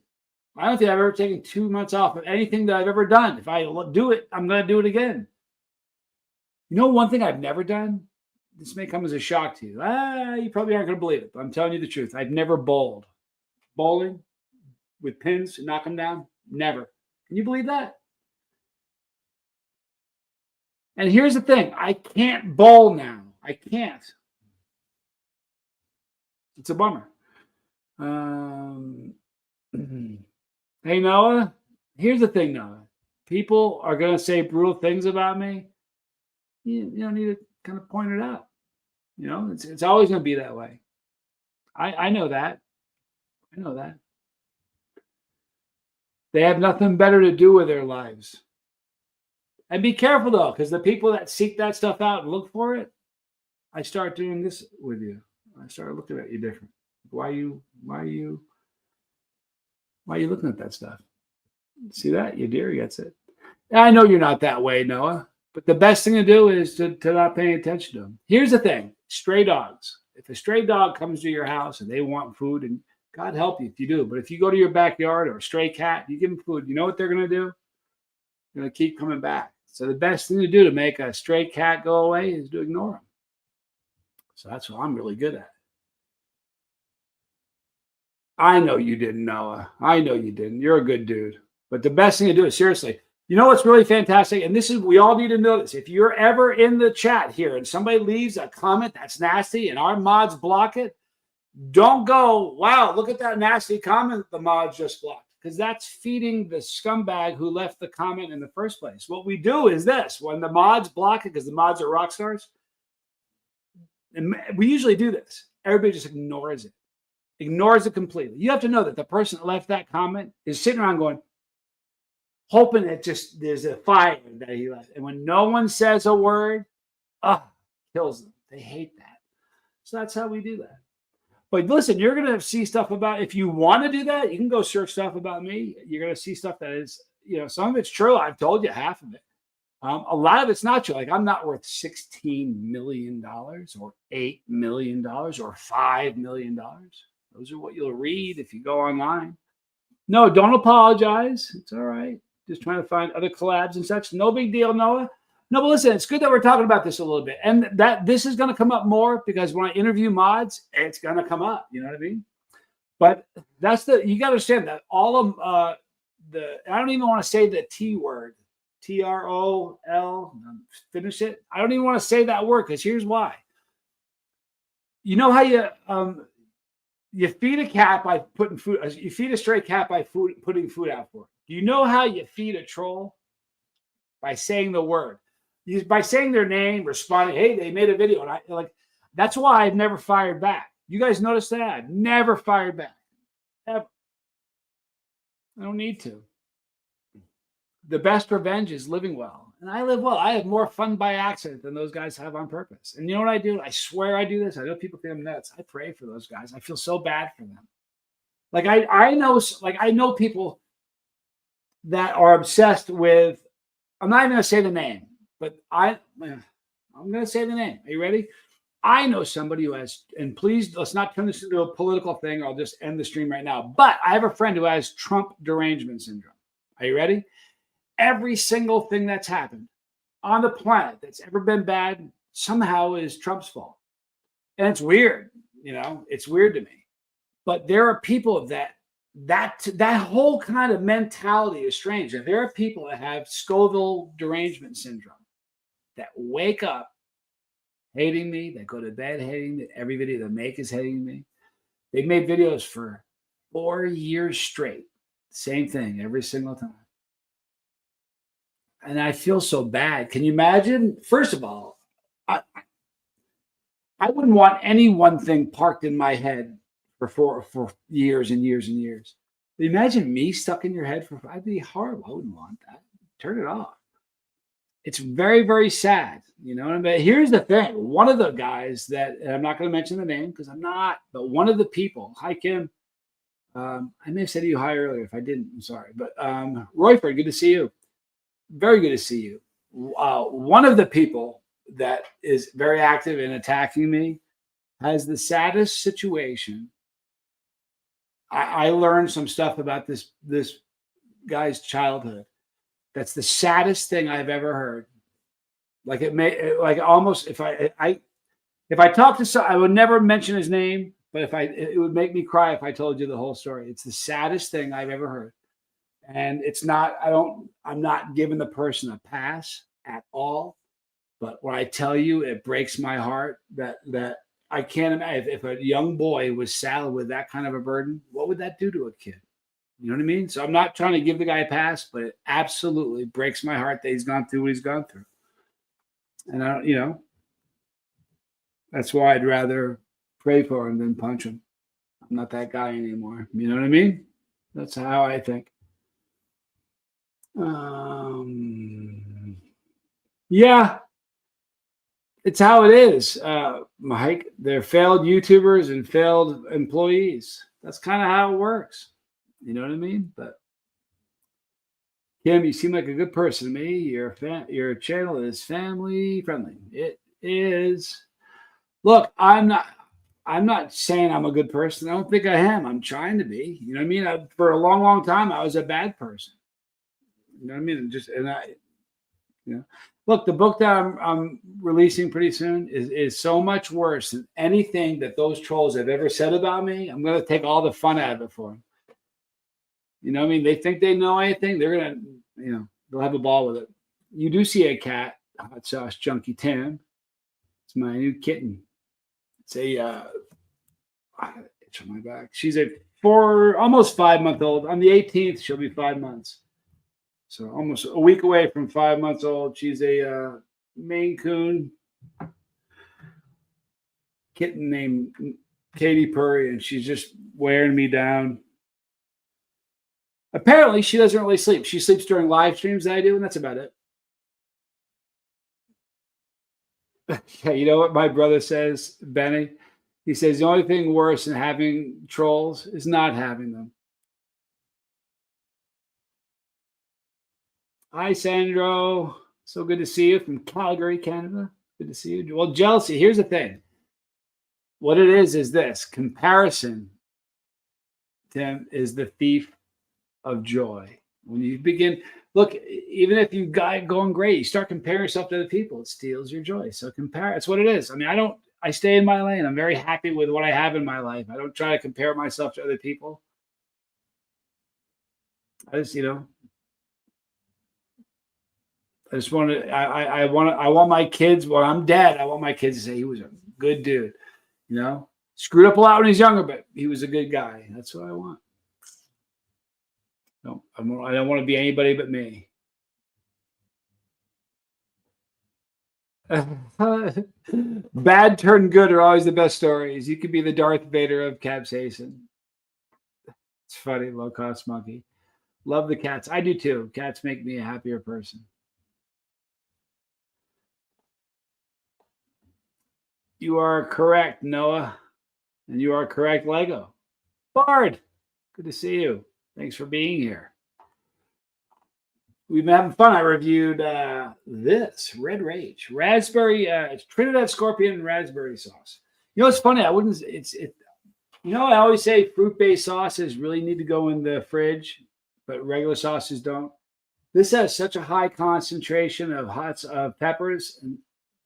I don't think I've ever taken 2 months off of anything that I've ever done. If I do it, I'm going to do it again. One thing I've never done? This may come as a shock to you. You probably aren't going to believe it, but I'm telling you the truth. I've never bowled. Bowling with pins, knock them down? Never. Can you believe that? And here's the thing. I can't bowl now. I can't. It's a bummer. Hey, Noah. Here's the thing, Noah. People are going to say brutal things about me. You don't need to kind of point it out. You know, it's always going to be that way. I know that. I know that. They have nothing better to do with their lives. And be careful though, because the people that seek that stuff out and look for it, I start doing this with you. I start looking at you different. Why are you looking at that stuff? See that? Your deer gets it. And I know you're not that way, Noah, but the best thing to do is to not pay attention to them. Here's the thing: stray dogs. If a stray dog comes to your house and they want food, and God help you if you do, but if you go to your backyard or a stray cat, you give them food, you know what they're going to do? They're going to keep coming back. So the best thing to do to make a stray cat go away is to ignore them. So that's what I'm really good at. I know you didn't, Noah. I know you didn't. You're a good dude. But the best thing to do is, seriously, you know what's really fantastic? And this is, we all need to know this. If you're ever in the chat here and somebody leaves a comment that's nasty and our mods block it, don't go, wow, look at that nasty comment the mods just blocked. Because that's feeding the scumbag who left the comment in the first place. What we do is this: when the mods block it, because the mods are rock stars, and we usually do this, everybody just ignores it completely. You have to know that the person that left that comment is sitting around going, hoping that just there's a fire that he left. And when no one says a word, kills them. They hate that. So that's how we do that. But listen, you're going to see stuff about, if you want to do that, you can go search stuff about me. You're going to see stuff that is, some of it's true. I've told you half of it. A lot of it's not true. Like, I'm not worth $16 million or $8 million or $5 million. Those are what you'll read if you go online. No, don't apologize. It's all right. Just trying to find other collabs and such. No big deal, Noah. No, but listen, it's good that we're talking about this a little bit. And that this is going to come up more because when I interview mods, it's going to come up. You know what I mean? But you got to understand that all of I don't even want to say the T word, TROL, finish it. I don't even want to say that word because here's why. You know how you feed a cat by putting food, you feed a stray cat by putting food out for it. Do you know how you feed a troll? By saying the word. By saying their name, responding, hey, they made a video. And that's why I've never fired back. You guys notice that? I've never fired back. Ever. I don't need to. The best revenge is living well. And I live well. I have more fun by accident than those guys have on purpose. And you know what I do? I swear I do this. I know people think I'm nuts. I pray for those guys. I feel so bad for them. I know people that are obsessed with, I'm not even going to say the name, but I'm going to say the name. Are you ready? I know somebody who has, and please, let's not turn this into a political thing, or I'll just end the stream right now. But I have a friend who has Trump derangement syndrome. Are you ready? Every single thing that's happened on the planet that's ever been bad somehow is Trump's fault. And it's weird, it's weird to me. But there are people that whole kind of mentality is strange. And there are people that have Scoville derangement syndrome that wake up hating me, that go to bed hating me, every video they make is hating me. They've made videos for 4 years straight. Same thing every single time. And I feel so bad. Can you imagine? First of all, I wouldn't want any one thing parked in my head for years and years and years. Imagine me stuck in your head I'd be horrible. I wouldn't want that. Turn it off. It's very, very sad. You know what I mean? Here's the thing. One of the guys that, and I'm not going to mention the name because I'm not, but one of the people, hi, Kim. I may have said to you hi earlier. If I didn't, I'm sorry. But Royford, good to see you. Very good to see you. One of the people that is very active in attacking me has the saddest situation. I learned some stuff about this guy's childhood. That's the saddest thing I've ever heard. Almost if I talk to I would never mention his name, but it would make me cry if I told you the whole story. It's the saddest thing I've ever heard. And I'm not giving the person a pass at all. But when I tell you, it breaks my heart that I can't imagine if a young boy was saddled with that kind of a burden, what would that do to a kid? You know what I mean? So I'm not trying to give the guy a pass, but it absolutely breaks my heart that he's gone through what he's gone through. And That's why I'd rather pray for him than punch him. I'm not that guy anymore. You know what I mean? That's how I think. Yeah, it's how it is, Mike. They're failed YouTubers and failed employees. That's kind of how it works. You know what I mean? But Kim, you seem like a good person to me. Your channel is family friendly. It is. Look, I'm not saying I'm a good person. I don't think I am. I'm trying to be. You know what I mean? For a long, long time, I was a bad person. You know what I mean? You know, look, the book that I'm releasing pretty soon is so much worse than anything that those trolls have ever said about me. I'm going to take all the fun out of it for them. You know what I mean? They think they know anything. They're going to, they'll have a ball with it. You do see a cat, hot sauce junkie Tim. It's my new kitten. It's a itch on my back. She's almost 5 month old. On the 18th, she'll be 5 months. So almost a week away from 5 months old. She's a Maine Coon kitten named Katy Purry, and she's just wearing me down. Apparently, she doesn't really sleep. She sleeps during live streams that I do, and that's about it. Yeah, you know what my brother says, Benny? He says the only thing worse than having trolls is not having them. Hi, Sandro. So good to see you from Calgary, Canada. Good to see you. Well, jealousy, here's the thing. What it is this. Comparison, Tim, is the thief of joy. When you begin, look, even if you've got going great, you start comparing yourself to other people, it steals your joy. So compare, it's what it is. I mean, I stay in my lane. I'm very happy with what I have in my life. I don't try to compare myself to other people. I just, I want my kids, when I'm dead, I want my kids to say he was a good dude, screwed up a lot when he's younger, but he was a good guy. That's what I want. No, I don't want to be anybody but me. Bad turned good are always the best stories. You could be the Darth Vader of capsaicin. It's funny, low cost monkey. Love the cats. I do too. Cats make me a happier person. You are correct, Noah. And you are correct, Lego. Bard, good to see you. Thanks for being here. We've been having fun. I reviewed this Red Rage raspberry. It's Trinidad scorpion and raspberry sauce. It's funny. I always say fruit-based sauces really need to go in the fridge, but regular sauces don't. This has such a high concentration of peppers, and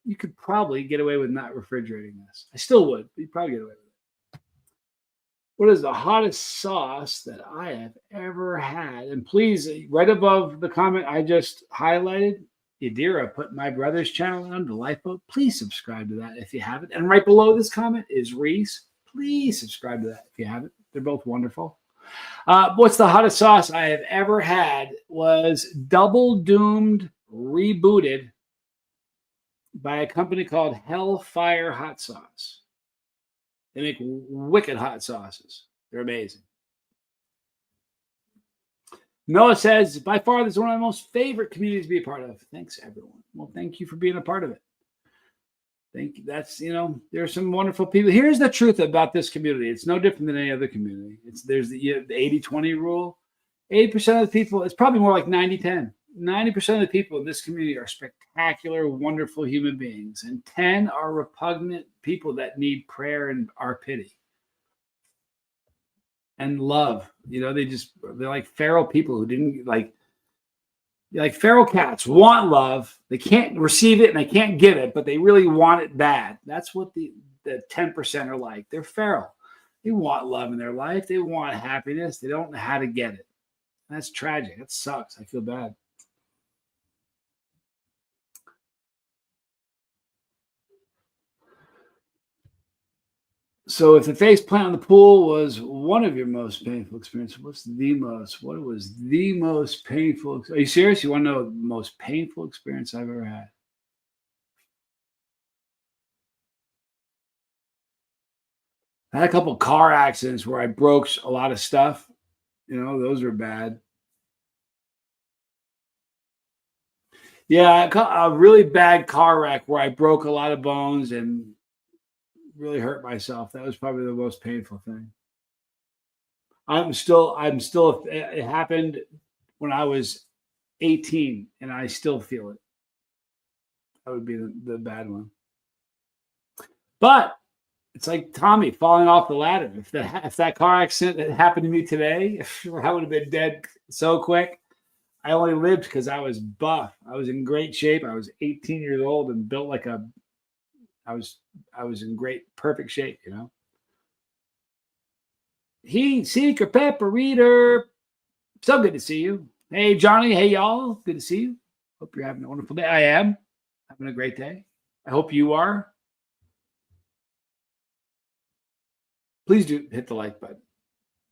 you could probably get away with not refrigerating this. I still would, but you'd probably get away with it. What is the hottest sauce that I have ever had? And please, right above the comment I just highlighted, Yadira put my brother's channel on the Lifeboat. Please subscribe to that if you haven't. And right below this comment is Reese. Please subscribe to that if you haven't. They're both wonderful. What's the hottest sauce I have ever had was Double Doomed rebooted by a company called Hellfire Hot Sauce. They make wicked hot sauces. They're amazing. Noah says, by far, this is one of my most favorite communities to be a part of. Thanks, everyone. Well, thank you for being a part of it. Thank you. That's, there's some wonderful people. Here's the truth about this community. It's no different than any other community. There's the 80-20 rule. 80% of the people, it's probably more like 90-10. 90% of the people in this community are spectacular, wonderful human beings, and 10 are repugnant people that need prayer and our pity and love. They're like feral people who didn't like feral cats want love. They can't receive it and they can't give it, but they really want it bad. That's what the 10% are like. They're feral. They want love in their life. They want happiness. They don't know how to get it. That's tragic. That sucks. I feel bad. So if the face plant in the pool was one of your most painful experiences, what was the most painful? Are you serious? You want to know the most painful experience I've ever had? I had a couple car accidents where I broke a lot of stuff. Those are bad. Yeah, a really bad car wreck where I broke a lot of bones and really hurt myself. That was probably the most painful thing. I'm still. It happened when I was 18, and I still feel it. That would be the bad one. But it's like Tommy falling off the ladder. If that car accident had happened to me today, I would have been dead so quick. I only lived because I was buff. I was in great shape. I was 18 years old and built like a. I was I was in perfect shape. He secret pepper reader. So good to see you. Hey Johnny. Hey y'all. Good to see you. Hope you're having a wonderful day. I am having a great day. I hope you are. Please do hit the like button.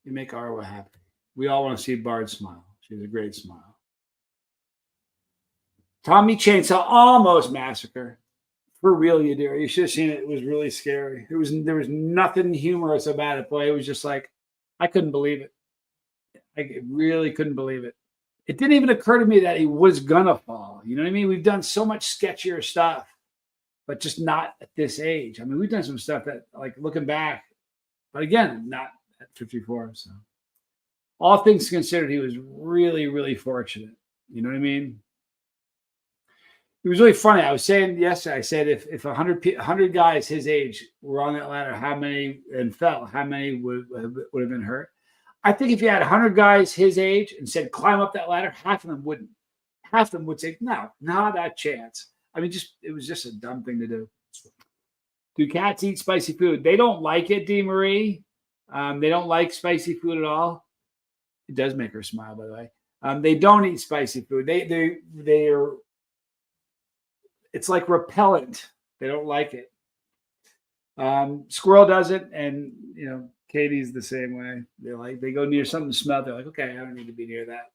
You make Arwa happy. We all want to see Bard smile. She has a great smile. Tommy Chainsaw almost massacre. For real, you do. You should have seen it. It was really scary. There was nothing humorous about it, boy. It was just like I couldn't believe it. I really couldn't believe it. It didn't even occur to me that he was gonna fall. You know what I mean? We've done so much sketchier stuff, but just not at this age. I mean, we've done some stuff that, like, looking back, but again, not at 54. So, all things considered, he was really, really fortunate. You know what I mean? It was really funny. I was saying yesterday, I said if 100 guys his age were on that ladder, how many and fell, how many would have been hurt? I think if you had 100 guys his age and said climb up that ladder, half of them wouldn't. Half of them would say no, not a chance. I mean, it was just a dumb thing to do. Do cats eat spicy food? They don't like it, Dee Marie. They don't like spicy food at all. It does make her smile, by the way. They don't eat spicy food. They are. It's like repellent. They don't like it. Squirrel doesn't, and Katie's the same way. They go near something to smell. They're like, okay, I don't need to be near that.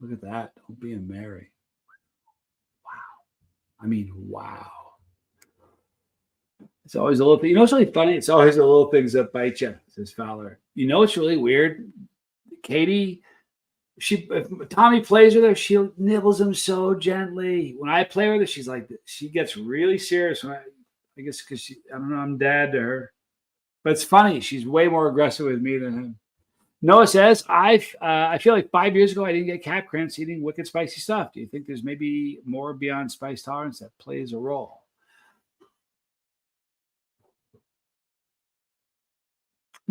Look at that. Don't be a Mary. Wow. I mean, wow. It's always a little thing. What's really funny? It's always the little things that bite you, says Fowler. What's really weird? Katie, if Tommy plays with her, she nibbles him so gently. When I play with her, she gets really serious. I guess because I don't know, I'm dad to her. But it's funny. She's way more aggressive with me than him. Noah says, I feel like 5 years ago I didn't get cap cramps eating wicked spicy stuff. Do you think there's maybe more beyond spice tolerance that plays a role?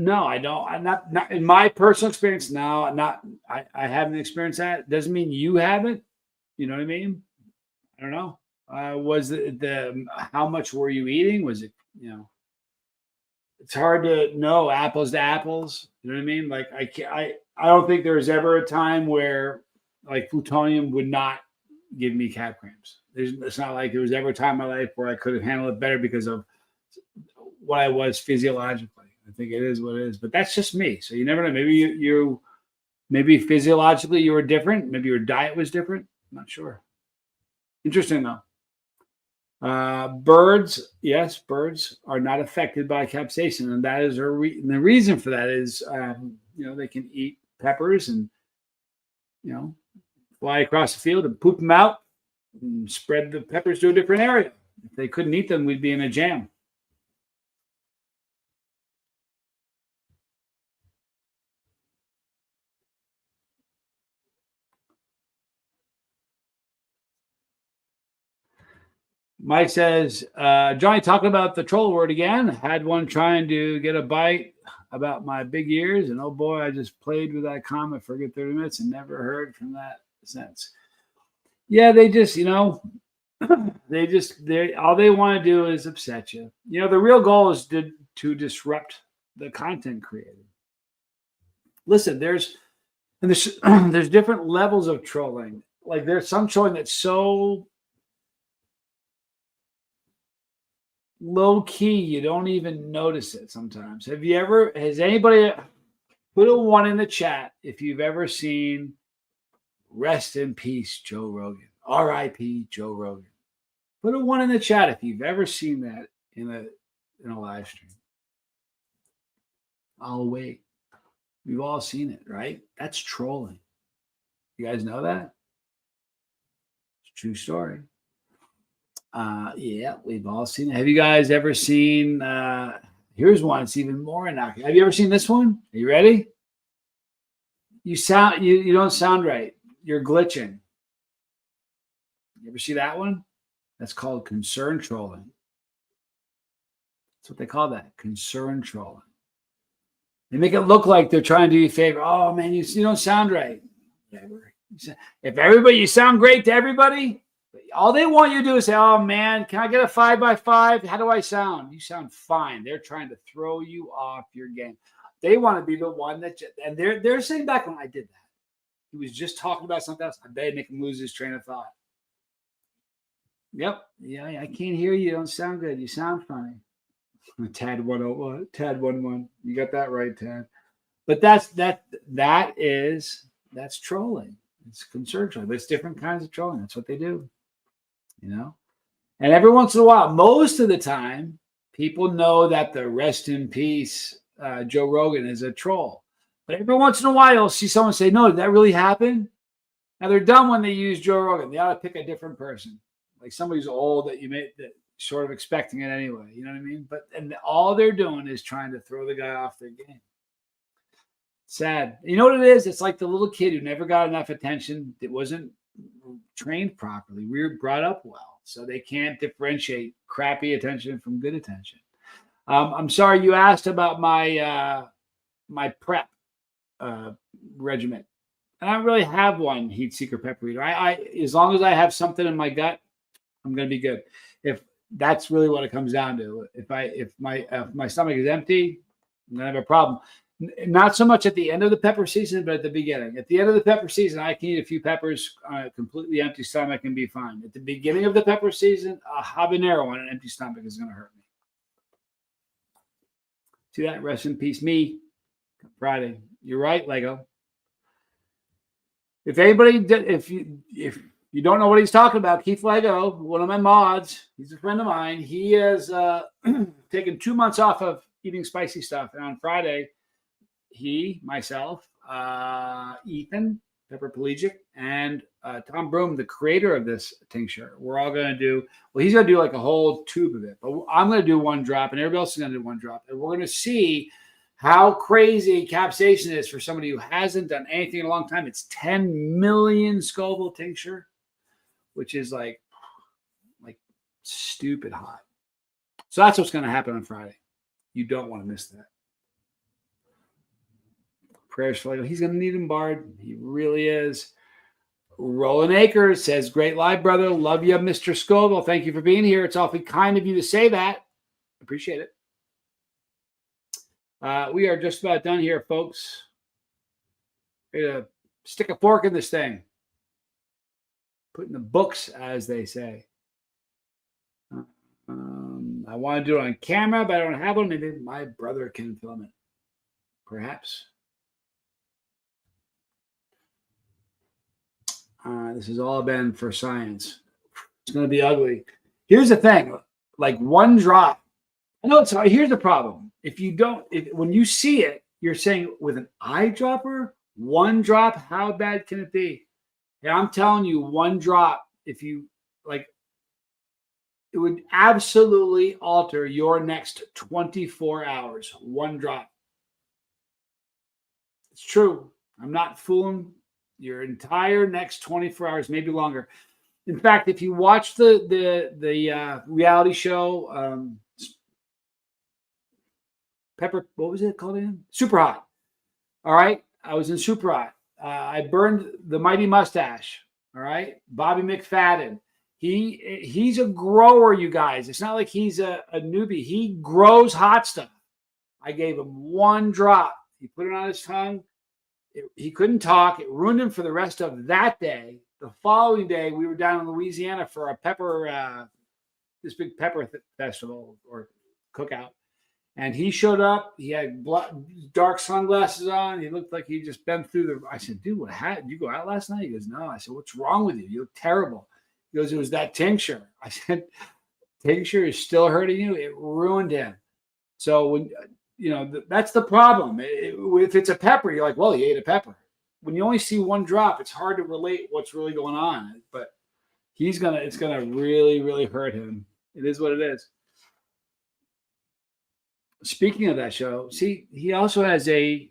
No, I don't. I'm not in my personal experience. No, not. I haven't experienced that. Doesn't mean you haven't. You know what I mean? I don't know. Was the how much were you eating? Was it It's hard to know apples to apples. You know what I mean? Like I can't, I don't think there was ever a time where like plutonium would not give me cap cramps. It's not like there was ever a time in my life where I could have handled it better because of what I was physiologically. I think it is what it is, but that's just me. So you never know. Maybe maybe physiologically you were different. Maybe your diet was different. I'm not sure. Interesting though. Birds, yes, birds are not affected by capsaicin, and that is the reason for that is they can eat peppers and fly across the field and poop them out and spread the peppers to a different area. If they couldn't eat them, we'd be in a jam. Mike says, Johnny, talking about the troll word again. Had one trying to get a bite about my big ears, and oh boy, I just played with that comment for a good 30 minutes and never heard from that since. Yeah, they just, they all they want to do is upset you. The real goal is to disrupt the content creator. Listen, there's there's different levels of trolling. Like there's some trolling that's so low key you don't even notice it sometimes. Has anybody put a 1 in the chat if you've ever seen Rest in Peace Joe Rogan, R.I.P. Joe Rogan? Put a 1 in the chat if you've ever seen that in in a live stream. I'll wait. We've all seen it, right? That's trolling. You guys know that? It's a true story. Yeah, we've all seen it. Have you guys ever seen? Here's one. It's even more innocuous. Have you ever seen this one? Are you ready? You don't sound right. You're glitching. You ever see that one? That's called concern trolling. That's what they call that, concern trolling. They make it look like they're trying to do you a favor. Oh man, you don't sound right. If you sound great to everybody, all they want you to do is say, "Oh man, can I get a 5x5? How do I sound?" You sound fine. They're trying to throw you off your game. They want to be the one and they're saying back when I did that. He was just talking about something else. I bet it'd make him lose his train of thought. Yep. Yeah, I can't hear you. You don't sound good. You sound funny. Tad 101. Tad 11. You got that right, Tad. But that's trolling. It's concern trolling. But it's different kinds of trolling. That's what they do. And every once in a while, most of the time, people know that the rest in peace Joe Rogan is a troll. But every once in a while, you'll see someone say, "No, did that really happen?" Now they're dumb when they use Joe Rogan. They ought to pick a different person, like somebody who's old that you may that sort of expecting it anyway. You know what I mean? And all they're doing is trying to throw the guy off their game. Sad. You know what it is? It's like the little kid who never got enough attention. It wasn't trained properly. We were brought up well, so they can't differentiate crappy attention from good attention. I'm sorry you asked about my my prep regimen. And I don't really have one heat seeker pepper eater. I as long as I have something in my gut, I'm going to be good. If that's really what it comes down to. If my stomach is empty, I'm going to have a problem. Not so much at the end of the pepper season, but at the beginning. At the end of the pepper season, I can eat a few peppers on a completely empty stomach and be fine. At the beginning of the pepper season, a habanero on an empty stomach is going to hurt me. See that? Rest in peace, me. Friday. You're right, Lego. If you don't know what he's talking about, Keith Lego, one of my mods, he's a friend of mine. He has taken 2 months off of eating spicy stuff, and on Friday, he, myself, Ethan, Pepperplegic, and Tom Broom, the creator of this tincture, we're all going to do, well, he's going to do like a whole tube of it, but I'm going to do one drop, and everybody else is going to do one drop, and we're going to see how crazy capsaicin is for somebody who hasn't done anything in a long time. It's 10 million Scoville tincture, which is like stupid hot. So that's what's going to happen on Friday. You don't want to miss that. Prayers for Lego. He's going to need him, Bard. He really is. Roland Akers says, "Great live, brother. Love you, Mr. Scoville. Thank you for being here. It's awfully kind of you to say that. Appreciate it." We are just about done here, folks. Ready to stick a fork in this thing. Put in the books, as they say. I want to do it on camera, but I don't have one. Maybe my brother can film it. Perhaps. This has all been for science. It's going to be ugly. Here's the thing. Like one drop. I know it's hard. Here's the problem. When you see it, you're saying with an eyedropper, one drop, how bad can it be? Yeah, I'm telling you, one drop, if you like, it would absolutely alter your next 24 hours. One drop. It's true. I'm not fooling your entire next 24 hours, maybe longer. In fact, if you watch the reality show, what was it called again? Super Hot. All right. I was in Super Hot. I burned the mighty mustache. All right. Bobby McFadden. He's a grower, you guys. It's not like he's a newbie. He grows hot stuff. I gave him one drop. He put it on his tongue. He couldn't talk. It ruined him for the rest of that day. The following day, we were down in Louisiana for a pepper, this big pepper festival or cookout. And he showed up. He had dark sunglasses on. He looked like he just been through the. I said, "Dude, did you go out last night?" He goes, "No." I said, "What's wrong with you? You look terrible." He goes, "It was that tincture." I said, "Tincture is still hurting you? It ruined him." So when that's the problem. If it's a pepper, you're like, well, he ate a pepper. When you only see one drop, it's hard to relate what's really going on. But it's gonna really, really hurt him. It is what it is. Speaking of that show, see, he also has a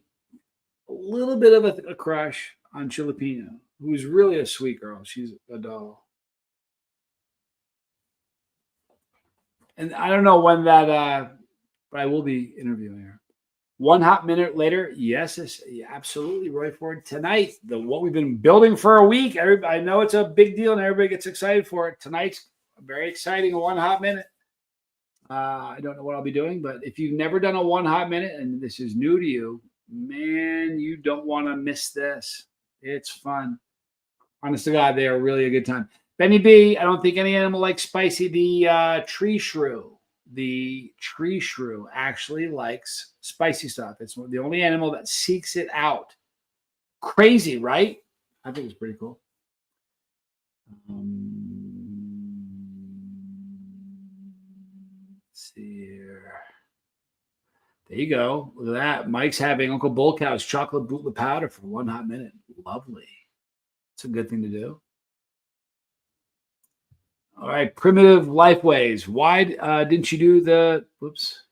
little bit of a crush on Filipino, who's really a sweet girl. She's a doll. And I don't know when that, but I will be interviewing her. One hot minute later, yes, absolutely, Roy Ford. Tonight, what we've been building for a week. I know it's a big deal and everybody gets excited for it. Tonight's very exciting. One hot minute. I don't know what I'll be doing, but if you've never done a one hot minute and this is new to you, man, you don't want to miss this. It's fun. Honest to God, they are really a good time. Benny B, I don't think any animal likes spicy. The tree shrew. The tree shrew actually likes spicy stuff. It's the only animal that seeks it out. Crazy, right? I think it's pretty cool. Let's see here. There you go. Look at that. Mike's having Uncle Bull Cow's chocolate bootleg powder for one hot minute. Lovely. It's a good thing to do. All right, Primitive Lifeways. Why didn't you do the? Whoops.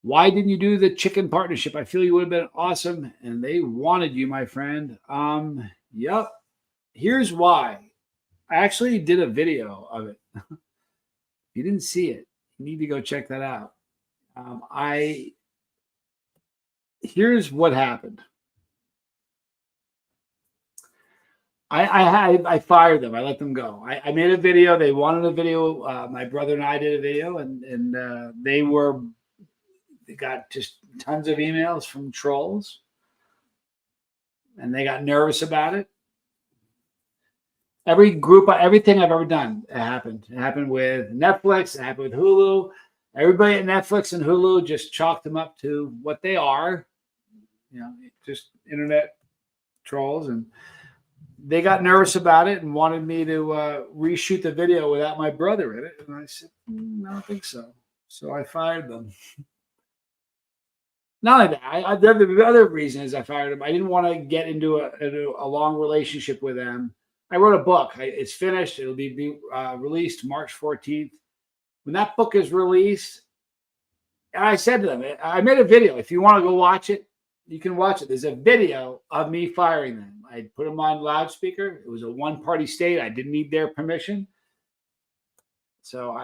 Why didn't you do the chicken partnership? I feel you would have been awesome, and they wanted you, my friend. Yep. Here's why. I actually did a video of it. If you didn't see it, you need to go check that out. Here's what happened. I fired them. I let them go. I made a video. They wanted a video. My brother and I did a video, and they got just tons of emails from trolls, and they got nervous about it. Everything I've ever done, it happened. It happened with Netflix. It happened with Hulu. Everybody at Netflix and Hulu just chalked them up to what they are, just internet trolls, and they got nervous about it and wanted me to reshoot the video without my brother in it. And I said, I don't think so. So I fired them. Not only that, the other reason is I fired them. I didn't want to get into a long relationship with them. I wrote a book. It's finished. It'll be released March 14th. When that book is released, I said to them, I made a video. If you want to go watch it, you can watch it. There's a video of me firing them. I put them on loudspeaker. It was a one-party state. I didn't need their permission. So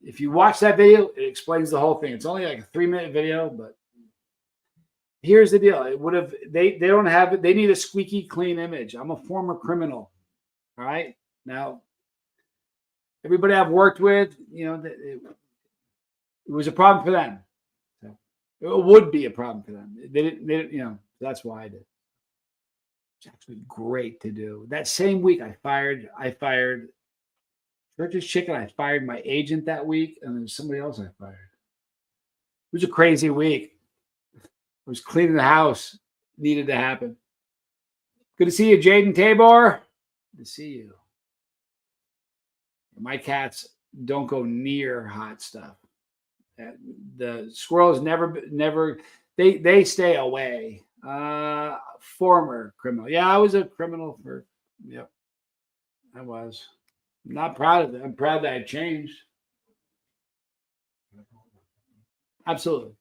if you watch that video, it explains the whole thing. It's only like a 3-minute video, but here's the deal. It would have they don't have it. They need a squeaky clean image. I'm a former criminal. All right. Now, everybody I've worked with, it was a problem for them. It would be a problem for them. They didn't, that's why I did. It's actually great to do. That same week, I fired Church's Chicken. I fired my agent that week, and then somebody else I fired. It was a crazy week. I was cleaning the house. Needed to happen. Good to see you, Jaden Tabor. Good to see you. My cats don't go near hot stuff. The squirrels never they stay away. Former criminal. Yeah, I was a criminal I was. I'm not proud of it. I'm proud that I changed. Absolutely.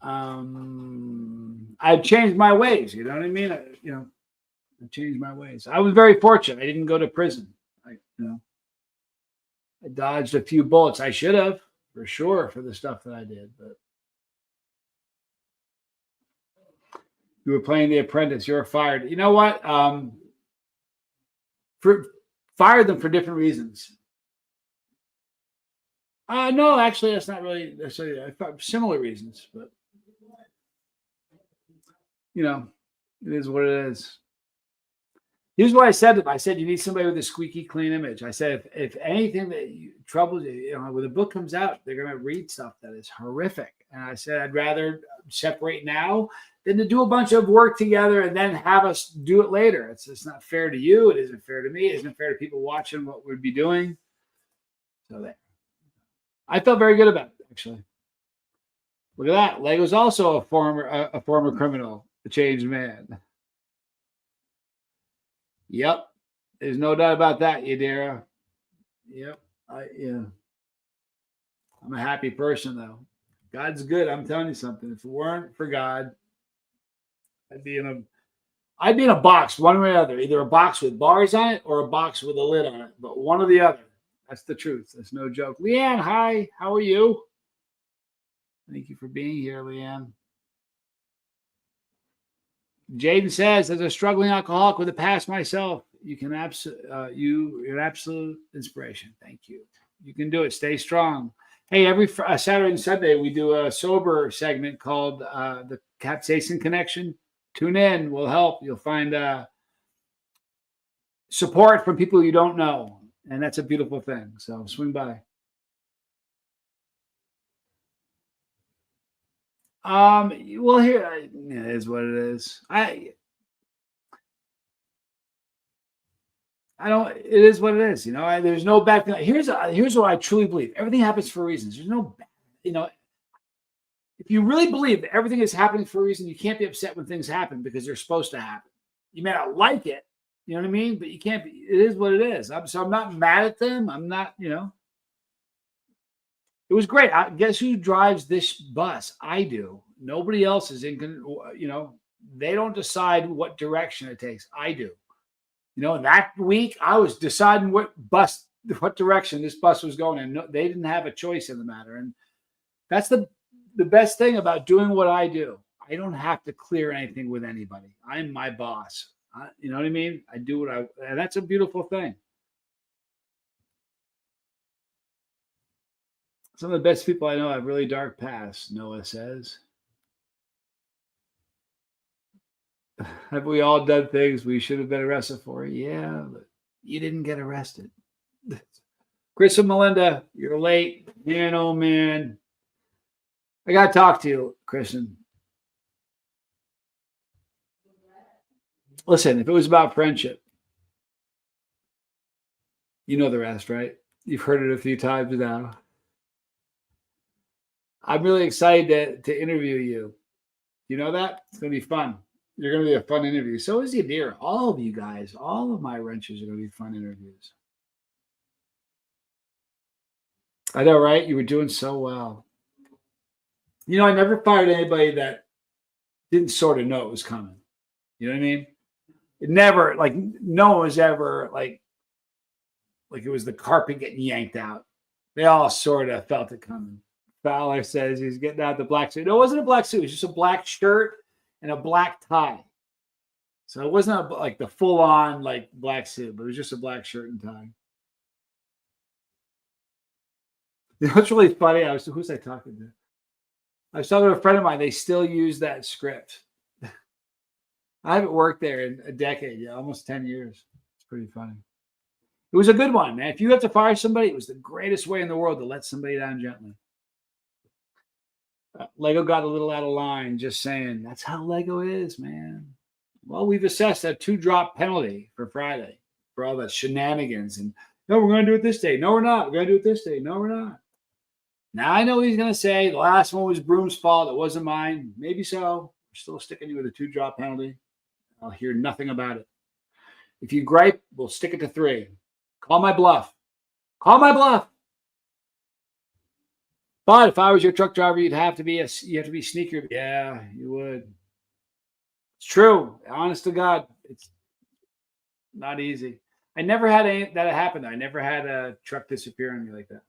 I've changed my ways. You know what I mean? I changed my ways. I was very fortunate. I didn't go to prison. I dodged a few bullets. I should have, for sure, for the stuff that I did. But you were playing The Apprentice. You were fired. You know what? Fired them for different reasons. No, actually, that's not really necessarily similar reasons. But it is what it is. Here's what I said to them. I said, you need somebody with a squeaky clean image. I said, if anything that troubles you, when the book comes out, they're going to read stuff that is horrific. And I said, I'd rather separate now than to do a bunch of work together and then have us do it later. It's not fair to you. It isn't fair to me. It isn't fair to people watching what we'd be doing. So there. I felt very good about it, actually. Look at that. Lego's also a former criminal, a changed man. Yep. There's no doubt about that, Yadira. Yep. Yeah. I'm a happy person though. God's good. I'm telling you something. If it weren't for God, I'd be in a box, one way or the other. Either a box with bars on it or a box with a lid on it. But one or the other. That's the truth. That's no joke. Leanne, hi. How are you? Thank you for being here, Leanne. Jaden says, as a struggling alcoholic with a past myself, you're an absolute inspiration. Thank you. You can do it. Stay strong. Hey, every Saturday and Sunday, we do a sober segment called the Capsaicin Connection. Tune in. We'll help. You'll find support from people you don't know. And that's a beautiful thing. So swing by. Well, here it is what it is. I don't. It is what it is. There's no bad thing. Here's what I truly believe. Everything happens for reasons. There's no bad. If you really believe that everything is happening for a reason, you can't be upset when things happen because they're supposed to happen. You may not like it. You know what I mean? But you can't be. It is what it is. I'm not mad at them. I'm not. It was great. Guess who drives this bus? I do. Nobody else is in. They don't decide what direction it takes. I do. That week I was deciding what direction this bus was going in. They didn't have a choice in the matter. And that's the best thing about doing what I do. I don't have to clear anything with anybody. I'm my boss. You know what I mean? I do and that's a beautiful thing. Some of the best people I know have really dark pasts, Noah says. Have we all done things we should have been arrested for? Yeah, but you didn't get arrested. Chris and Melinda, you're late. Man, oh man. I got to talk to you, Kristen. Listen, if it was about friendship, you know the rest, right? You've heard it a few times now. I'm really excited to interview you. You know that? It's going to be fun. You're going to be a fun interview. So is Yadira. All of you guys, all of my wrenches are going to be fun interviews. I know, right? You were doing so well. I never fired anybody that didn't sort of know it was coming. You know what I mean? It never, no one was ever like it was the carpet getting yanked out. They all sort of felt it coming. Fowler says he's getting out the black suit. No, it wasn't a black suit. It was just a black shirt and a black tie. So it wasn't like the full-on black suit, but it was just a black shirt and tie. What's really funny, who's I talking to? I was talking to a friend of mine. They still use that script. I haven't worked there in a decade, almost 10 years. It's pretty funny. It was a good one, man. If you have to fire somebody, it was the greatest way in the world to let somebody down gently. Lego got a little out of line, just saying. That's how Lego is, man. Well, we've assessed a 2-drop penalty for Friday for all the shenanigans. And no, we're going to do it this day. No, we're not. We're going to do it this day. No, we're not. Now, I know what he's going to say. The last one was Broom's fault. It wasn't mine. Maybe so. We're still sticking you with a 2-drop penalty. I'll hear nothing about it. If you gripe, we'll stick it to 3. Call my bluff. Call my bluff. But if I was your truck driver, you have to be sneaker. Yeah, you would. It's true. Honest to God, it's not easy. I never had that happen. I never had a truck disappear on me like that.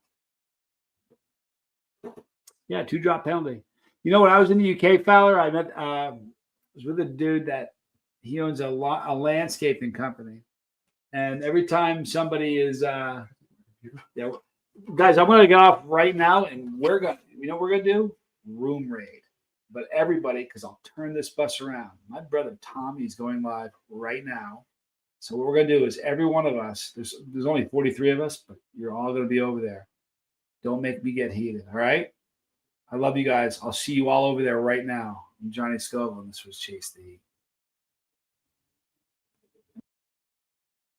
Yeah, 2-drop penalty. When I was in the UK, Fowler, I met was with a dude that he owns a landscaping company, and every time somebody is guys, I'm going to get off right now, and we're going to do? Room raid. But everybody, because I'll turn this bus around. My brother Tommy's going live right now. So what we're going to do is every one of us, there's only 43 of us, but you're all going to be over there. Don't make me get heated, all right? I love you guys. I'll see you all over there right now. I'm Johnny Scoville, and this was Chase the Heat.